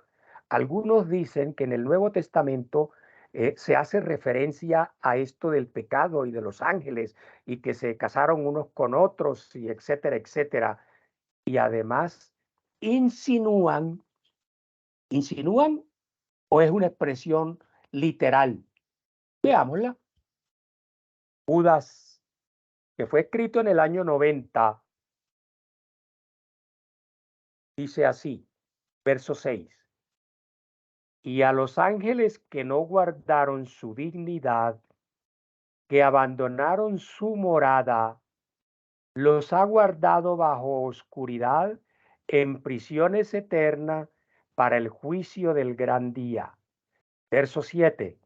Algunos dicen que en el Nuevo Testamento se hace referencia a esto del pecado y de los ángeles y que se casaron unos con otros y etcétera, etcétera. Y además insinúan o es una expresión literal. Veámosla. Judas, que fue escrito en el año 90, dice así, verso 6. Y a los ángeles que no guardaron su dignidad, que abandonaron su morada, los ha guardado bajo oscuridad en prisiones eternas para el juicio del gran día. Verso 7.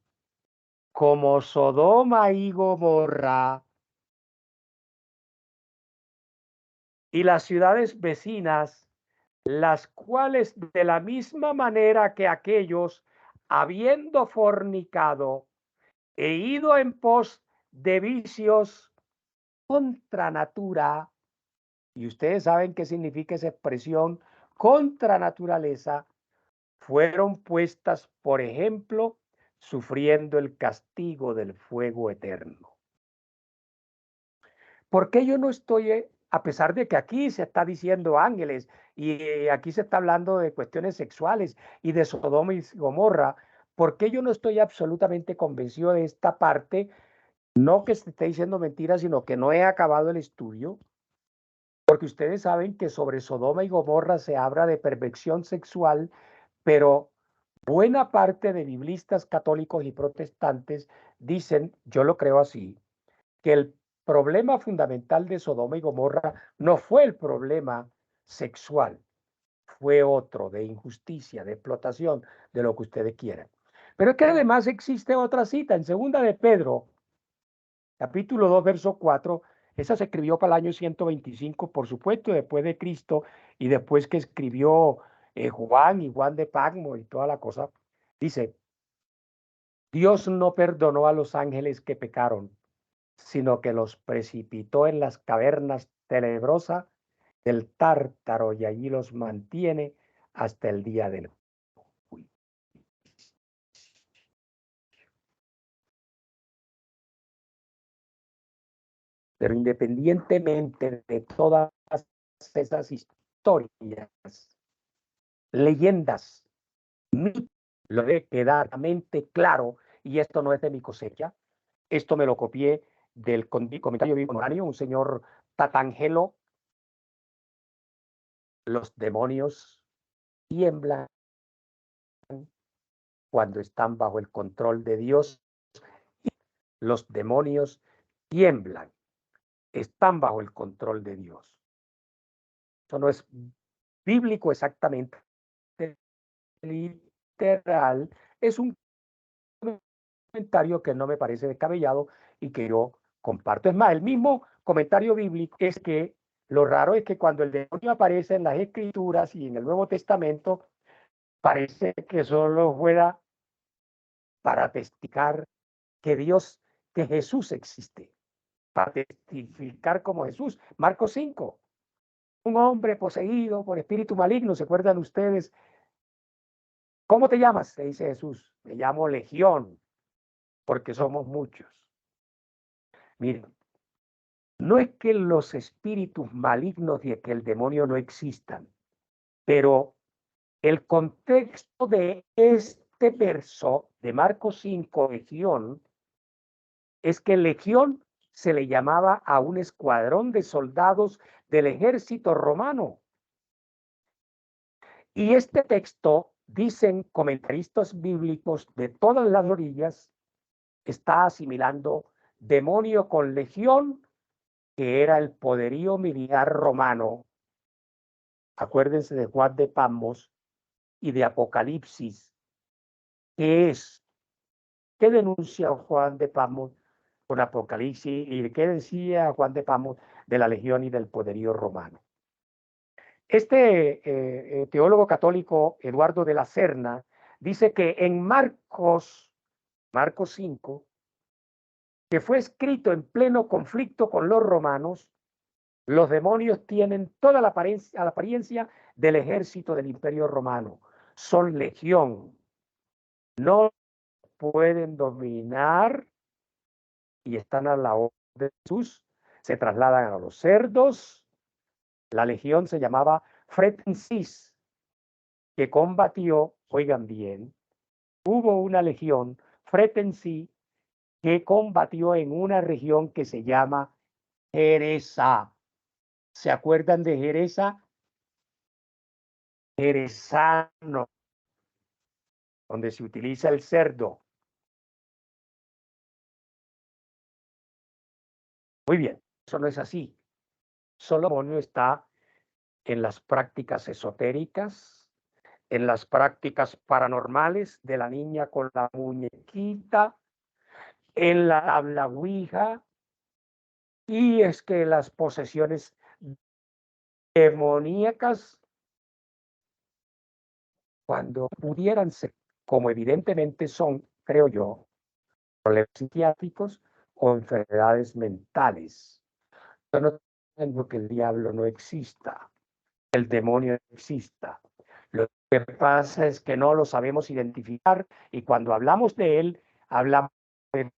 Como Sodoma y Gomorra y las ciudades vecinas, las cuales de la misma manera que aquellos, habiendo fornicado e ido en pos de vicios contra natura, y ustedes saben qué significa esa expresión, contra naturaleza, fueron puestas, por ejemplo, sufriendo el castigo del fuego eterno. ¿Por qué yo no estoy, a pesar de que aquí se está diciendo ángeles y aquí se está hablando de cuestiones sexuales y de Sodoma y Gomorra, por qué yo no estoy absolutamente convencido de esta parte? No que se esté diciendo mentiras, sino que no he acabado el estudio, porque ustedes saben que sobre Sodoma y Gomorra se habla de perversión sexual, pero buena parte de biblistas católicos y protestantes dicen, yo lo creo así, que el problema fundamental de Sodoma y Gomorra no fue el problema sexual, fue otro de injusticia, de explotación, de lo que ustedes quieran. Pero es que además existe otra cita en segunda de Pedro, capítulo 2, verso 4, Esa se escribió para el año 125, por supuesto, después de Cristo, y después que escribió Juan y Juan de Patmos y toda la cosa. Dice, Dios no perdonó a los ángeles que pecaron, sino que los precipitó en las cavernas tenebrosas del Tártaro y allí los mantiene hasta el día del juicio. Pero independientemente de todas esas historias, leyendas, mitos, lo debe quedar claro, y esto no es de mi cosecha, esto me lo copié del comentario bíblico, un señor Tatangelo. Los demonios tiemblan cuando están bajo el control de Dios. Los demonios tiemblan, están bajo el control de Dios. Eso no es bíblico exactamente, literal, es un comentario que no me parece descabellado y que yo comparto. Es más, el mismo comentario bíblico es que lo raro es que cuando el demonio aparece en las Escrituras y en el Nuevo Testamento, parece que solo fuera para testificar que Dios, que Jesús existe, para testificar como Jesús. Marcos 5, un hombre poseído por espíritu maligno, ¿se acuerdan ustedes? ¿Cómo te llamas? Le dice Jesús. Me llamo Legión, porque somos muchos. Miren, no es que los espíritus malignos y que el demonio no existan, pero el contexto de este verso de Marcos 5, Legión, es que Legión se le llamaba a un escuadrón de soldados del ejército romano. Y este texto, dicen comentaristas bíblicos de todas las orillas, está asimilando demonio con legión, que era el poderío militar romano. Acuérdense de Juan de Patmos y de Apocalipsis, que es, ¿qué denuncia Juan de Patmos con Apocalipsis y qué decía Juan de Patmos de la legión y del poderío romano? Este teólogo católico Eduardo de la Serna dice que en Marcos 5, que fue escrito en pleno conflicto con los romanos, los demonios tienen toda la apariencia del ejército del Imperio Romano. Son legión, no pueden dominar y están a la orden de Jesús. Se trasladan a los cerdos. La legión se llamaba Fretensis, que combatió, oigan bien, hubo una legión, Fretensi, que combatió en una región que se llama Jereza. ¿Se acuerdan de Jereza? Jerezano, donde se utiliza el cerdo. Muy bien, eso no es así. Solomón está en las prácticas esotéricas, en las prácticas paranormales de la niña con la muñequita, en la ouija, y es que las posesiones demoníacas, cuando pudieran ser, como evidentemente son, creo yo, problemas psiquiátricos o enfermedades mentales. Yo no entiendo que el diablo no exista, el demonio no exista. Lo que pasa es que no lo sabemos identificar y cuando hablamos de él, hablamos de él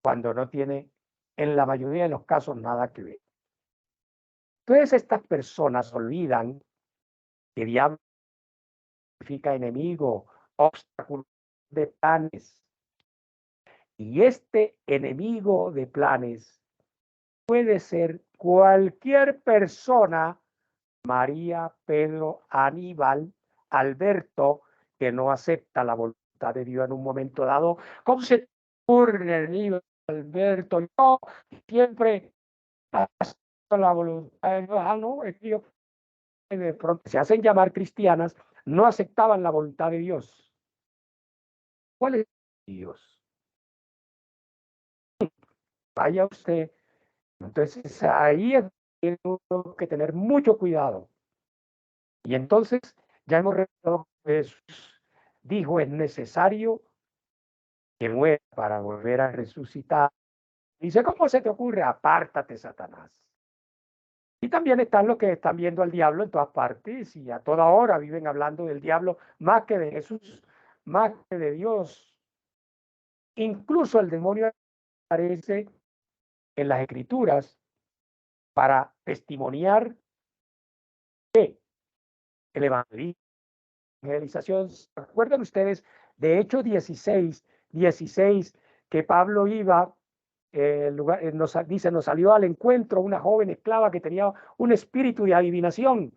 cuando no tiene, en la mayoría de los casos, nada que ver. Entonces estas personas olvidan que diablo significa enemigo, obstáculo de planes. Y este enemigo de planes puede ser cualquier persona, María, Pedro, Aníbal, Alberto, que no acepta la voluntad de Dios en un momento dado. ¿Cómo se ocurre, Aníbal, Alberto? Yo siempre acepto la voluntad de Dios. No, es que yo, de pronto se hacen llamar cristianas, no aceptaban la voluntad de Dios. ¿Cuál es Dios? Vaya usted Entonces ahí es que tengo que tener mucho cuidado. Y entonces ya hemos revisado que Jesús dijo, es necesario que muera para volver a resucitar. Dice, ¿cómo se te ocurre? Apártate, Satanás. Y también están los que están viendo al diablo en todas partes y a toda hora viven hablando del diablo más que de Jesús, más que de Dios. Incluso el demonio aparece en las escrituras para testimoniar que el evangelización. ¿Se acuerdan ustedes de Hechos 16, que Pablo iba, dice, nos salió al encuentro una joven esclava que tenía un espíritu de adivinación?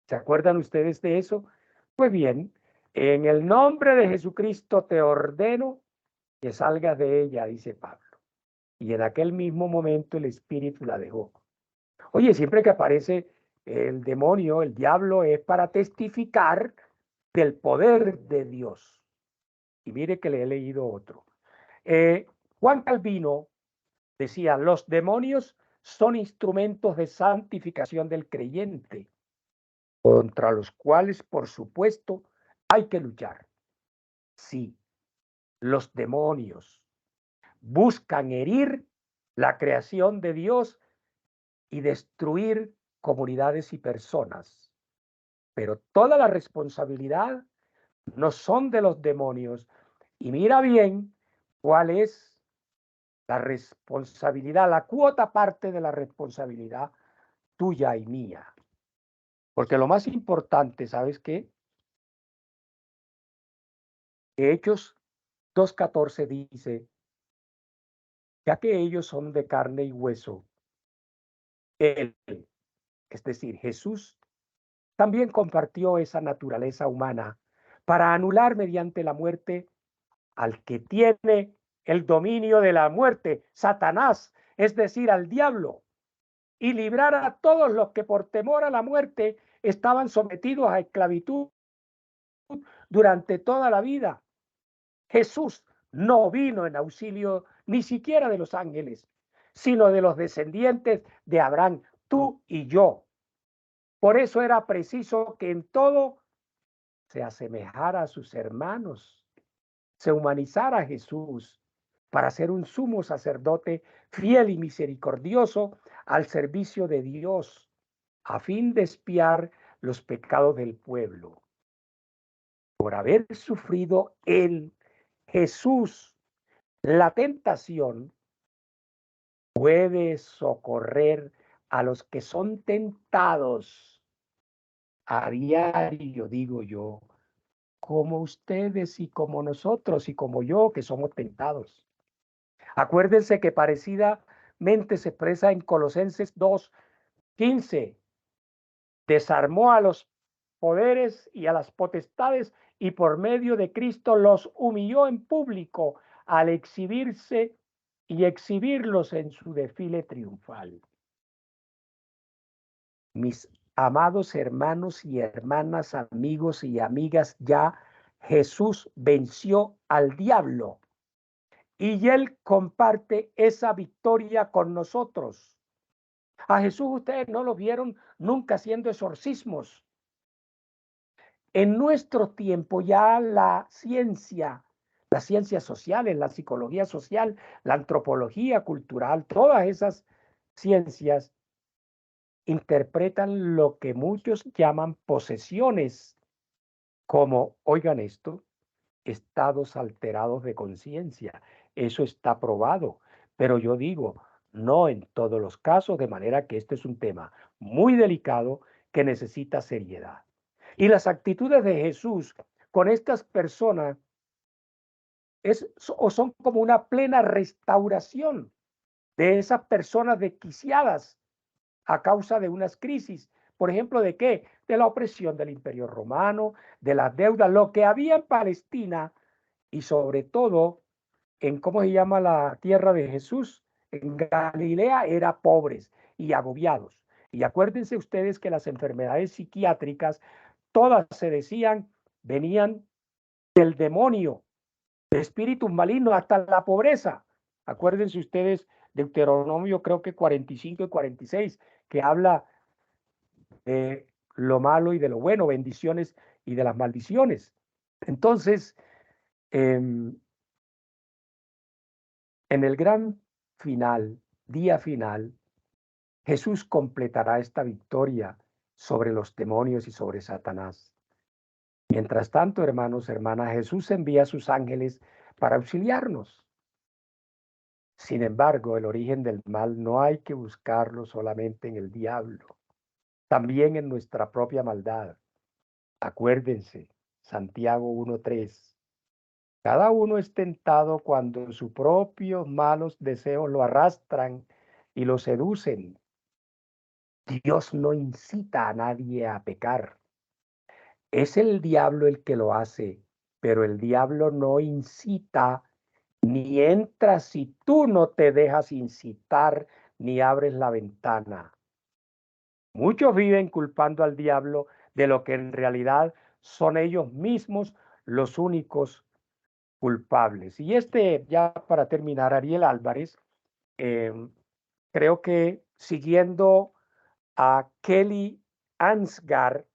¿Se acuerdan ustedes de eso? Pues bien, en el nombre de Jesucristo te ordeno que salgas de ella, dice Pablo. Y en aquel mismo momento el espíritu la dejó. Oye, siempre que aparece el demonio, el diablo, es para testificar del poder de Dios. Y mire que le he leído otro. Juan Calvino decía, los demonios son instrumentos de santificación del creyente, contra los cuales, por supuesto, hay que luchar. Sí, los demonios buscan herir la creación de Dios y destruir comunidades y personas. Pero toda la responsabilidad no son de los demonios. Y mira bien cuál es la responsabilidad, la cuota parte de la responsabilidad tuya y mía. Porque lo más importante, ¿sabes qué? Hechos 2:14 dice, ya que ellos son de carne y hueso, él, es decir, Jesús, también compartió esa naturaleza humana para anular mediante la muerte al que tiene el dominio de la muerte, Satanás, es decir, al diablo, y librar a todos los que por temor a la muerte estaban sometidos a esclavitud durante toda la vida. Jesús no vino en auxilio ni siquiera de los ángeles, sino de los descendientes de Abraham, tú y yo. Por eso era preciso que en todo se asemejara a sus hermanos, se humanizara a Jesús para ser un sumo sacerdote fiel y misericordioso al servicio de Dios, a fin de expiar los pecados del pueblo. Por haber sufrido él, Jesús, la tentación, puede socorrer a los que son tentados a diario, digo yo, como ustedes y como nosotros y como yo que somos tentados. Acuérdense que parecidamente se expresa en Colosenses 2:15. Desarmó a los poderes y a las potestades y por medio de Cristo los humilló en público al exhibirse y exhibirlos en su desfile triunfal. Mis amados hermanos y hermanas, amigos y amigas, ya Jesús venció al diablo y él comparte esa victoria con nosotros. A Jesús ustedes no lo vieron nunca haciendo exorcismos. En nuestro tiempo ya las ciencias sociales, la psicología social, la antropología cultural, todas esas ciencias interpretan lo que muchos llaman posesiones como, oigan esto, estados alterados de conciencia. Eso está probado, pero yo digo, no en todos los casos, de manera que este es un tema muy delicado que necesita seriedad. Y las actitudes de Jesús con estas personas son como una plena restauración de esas personas desquiciadas a causa de unas crisis. Por ejemplo, ¿de qué? De la opresión del Imperio Romano, de las deudas, lo que había en Palestina y sobre todo en, ¿cómo se llama la tierra de Jesús? En Galilea era pobres y agobiados. Y acuérdense ustedes que las enfermedades psiquiátricas, todas se decían, venían del demonio, de espíritus malignos, hasta la pobreza. Acuérdense ustedes Deuteronomio creo que 45 y 46, que habla de lo malo y de lo bueno, bendiciones y de las maldiciones. Entonces, en el gran final, día final, Jesús completará esta victoria sobre los demonios y sobre Satanás. Mientras tanto, hermanos, hermanas, Jesús envía a sus ángeles para auxiliarnos. Sin embargo, el origen del mal no hay que buscarlo solamente en el diablo, también en nuestra propia maldad. Acuérdense, Santiago 1:3. Cada uno es tentado cuando sus propios malos deseos lo arrastran y lo seducen. Dios no incita a nadie a pecar. Es el diablo el que lo hace, pero el diablo no incita ni entra si tú no te dejas incitar ni abres la ventana. Muchos viven culpando al diablo de lo que en realidad son ellos mismos los únicos culpables. Y ya para terminar, Ariel Álvarez, creo que siguiendo a Kelly Ansgar,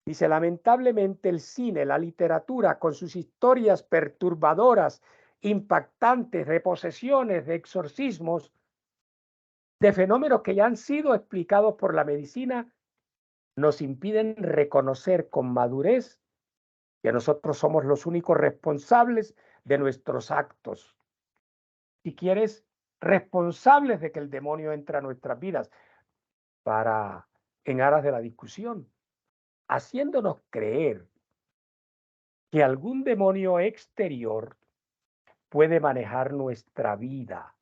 dice, lamentablemente el cine, la literatura, con sus historias perturbadoras, impactantes, de posesiones, de exorcismos, de fenómenos que ya han sido explicados por la medicina, nos impiden reconocer con madurez que nosotros somos los únicos responsables de nuestros actos. Si quieres, responsables de que el demonio entre a nuestras vidas en aras de la discusión, haciéndonos creer que algún demonio exterior puede manejar nuestra vida.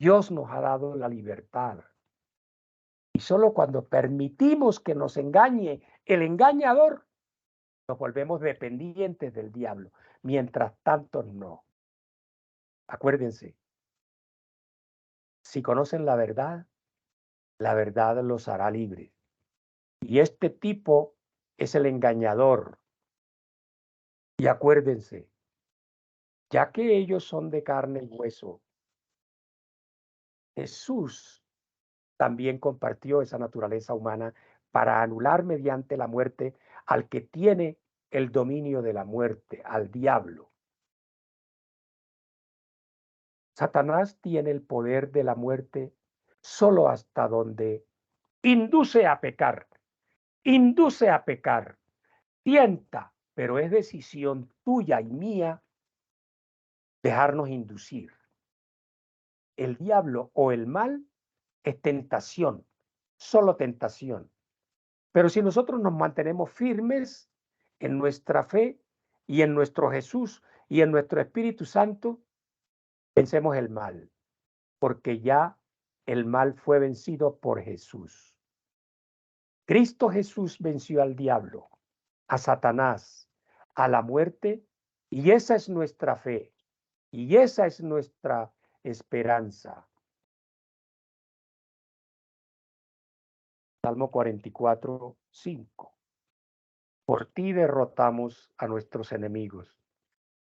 Dios nos ha dado la libertad. Y solo cuando permitimos que nos engañe el engañador, nos volvemos dependientes del diablo. Mientras tanto, no. Acuérdense, si conocen la verdad los hará libres. Y este tipo es el engañador. Y acuérdense, ya que ellos son de carne y hueso, Jesús también compartió esa naturaleza humana para anular mediante la muerte al que tiene el dominio de la muerte, al diablo. Satanás tiene el poder de la muerte solo hasta donde induce a pecar, tienta, pero es decisión tuya y mía dejarnos inducir. El diablo o el mal es tentación, solo tentación. Pero si nosotros nos mantenemos firmes en nuestra fe y en nuestro Jesús y en nuestro Espíritu Santo, vencemos el mal, porque ya el mal fue vencido por Jesús. Cristo Jesús venció al diablo, a Satanás, a la muerte, y esa es nuestra fe, y esa es nuestra esperanza. Salmo 44:5. Por ti derrotamos a nuestros enemigos.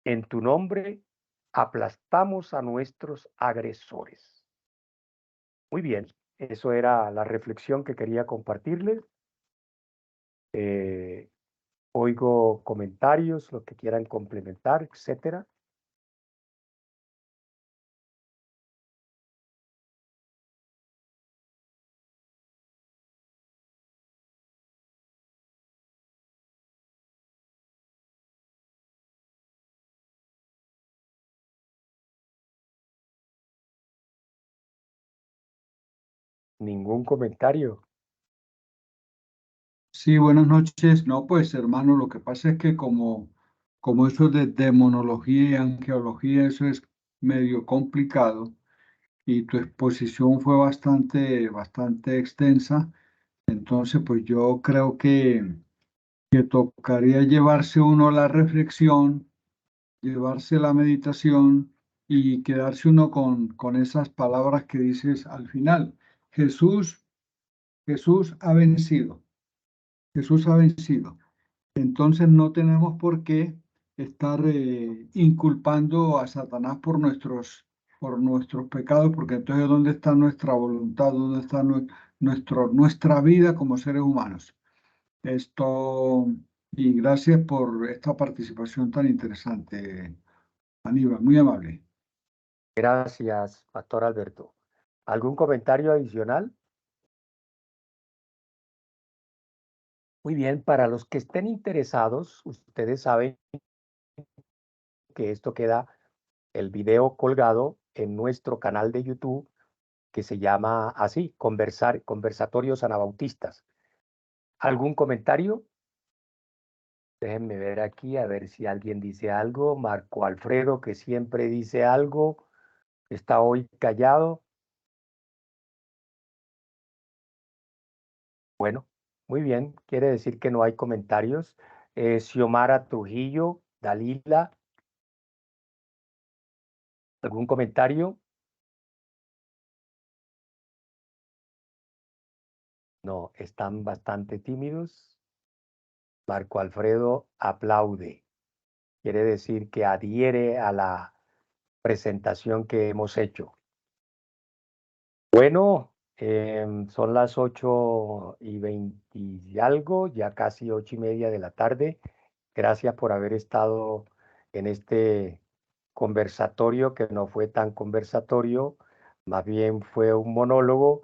En tu nombre aplastamos a nuestros agresores. Muy bien, eso era la reflexión que quería compartirles. Oigo comentarios, lo que quieran complementar, etcétera. Ningún comentario. Sí, buenas noches. No, pues hermano, lo que pasa es que como eso de demonología y angeología, eso es medio complicado y tu exposición fue bastante extensa. Entonces, pues yo creo que tocaría llevarse uno la reflexión, llevarse la meditación y quedarse uno con esas palabras que dices al final. Jesús, Jesús ha vencido. Jesús ha vencido. Entonces no tenemos por qué estar inculpando a Satanás por nuestros por nuestros pecados, porque entonces ¿dónde está nuestra voluntad? ¿Dónde está nuestra vida como seres humanos? Esto, y gracias por esta participación tan interesante, Aníbal, muy amable. Gracias, Pastor Alberto. ¿Algún comentario adicional? Muy bien, para los que estén interesados, ustedes saben que esto queda el video colgado en nuestro canal de YouTube que se llama así, Conversatorios Anabautistas. ¿Algún comentario? Déjenme ver aquí a ver si alguien dice algo. Marco Alfredo, que siempre dice algo, está hoy callado. Bueno, muy bien, quiere decir que no hay comentarios. Xiomara Trujillo, Dalila, ¿algún comentario? No, están bastante tímidos. Marco Alfredo aplaude. Quiere decir que adhiere a la presentación que hemos hecho. Bueno, son las 8:20 y algo, ya casi 8:30 de la tarde. Gracias por haber estado en este conversatorio que no fue tan conversatorio, más bien fue un monólogo,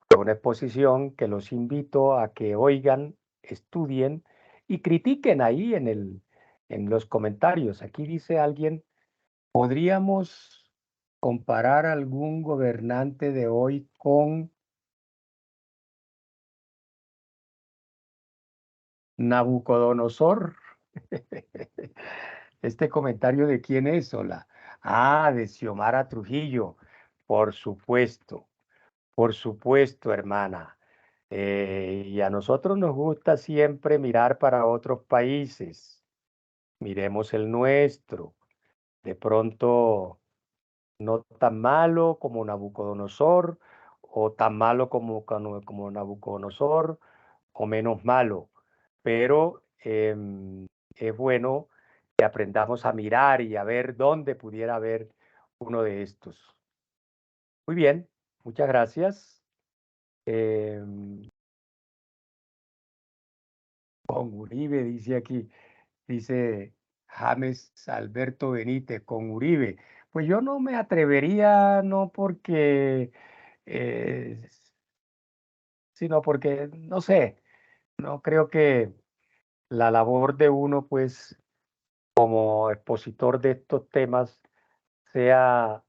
fue una exposición que los invito a que oigan, estudien y critiquen ahí en los comentarios. Aquí dice alguien, ¿podríamos comparar algún gobernante de hoy con Nabucodonosor? ¿Este comentario de quién es, Hola? Ah, de Xiomara Trujillo. Por supuesto, hermana. Y a nosotros nos gusta siempre mirar para otros países. Miremos el nuestro. De pronto, no tan malo como Nabucodonosor, o tan malo como Nabucodonosor, o menos malo. Pero es bueno que aprendamos a mirar y a ver dónde pudiera haber uno de estos. Muy bien, muchas gracias. Con Uribe, dice aquí, dice James Alberto Benítez, con Uribe. Pues yo no me atrevería, no porque, eh, sino porque, no sé, no creo que la labor de uno, pues, como expositor de estos temas, sea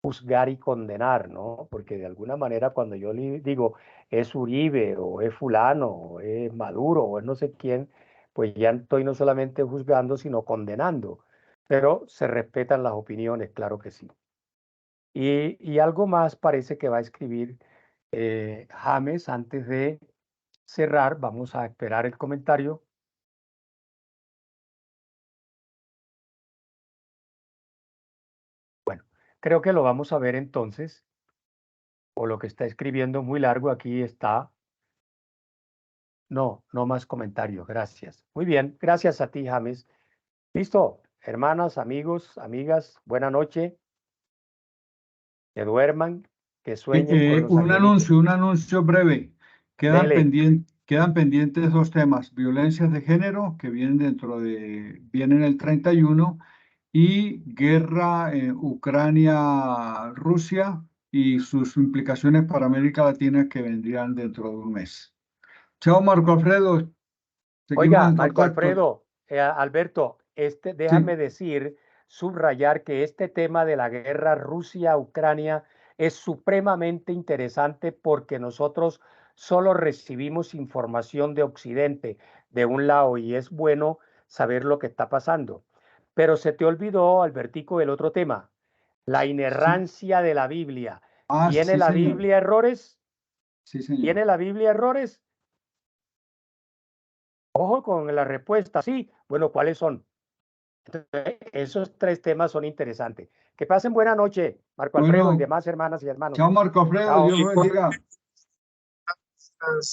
juzgar y condenar, ¿no? Porque de alguna manera cuando yo le digo es Uribe o es fulano o es Maduro o es no sé quién, pues ya estoy no solamente juzgando, sino condenando. Pero se respetan las opiniones, claro que sí. Y algo más parece que va a escribir James antes de cerrar. Vamos a esperar el comentario. Bueno, creo que lo vamos a ver entonces. O lo que está escribiendo muy largo aquí está. No, no más comentarios, gracias. Muy bien, gracias a ti, James. Listo, hermanas, amigos, amigas, buena noche. Que duerman, que sueñen con los angelitos. Un anuncio breve. Dele. Quedan pendientes dos temas: violencias de género, que vienen el 31, y guerra Ucrania-Rusia y sus implicaciones para América Latina, que vendrían dentro de un mes. Chao, Marco Alfredo. Seguimos Oiga, en Marco contacto. Alfredo, Alberto, Sí, déjame decir, subrayar que este tema de la guerra Rusia-Ucrania es supremamente interesante porque nosotros solo recibimos información de Occidente, de un lado, y es bueno saber lo que está pasando. Pero se te olvidó, Albertico, el otro tema, la sí. inerrancia de la Biblia. Ah, ¿Tiene sí, la señor. Biblia errores? Sí, señor. ¿Tiene la Biblia errores? Ojo con la respuesta, sí. Bueno, ¿cuáles son? Entonces, esos tres temas son interesantes. Que pasen buena noche, Marco Alfredo y Bueno, demás hermanas y hermanos. chao, Marco Alfredo. Chao. Dios lo bendiga.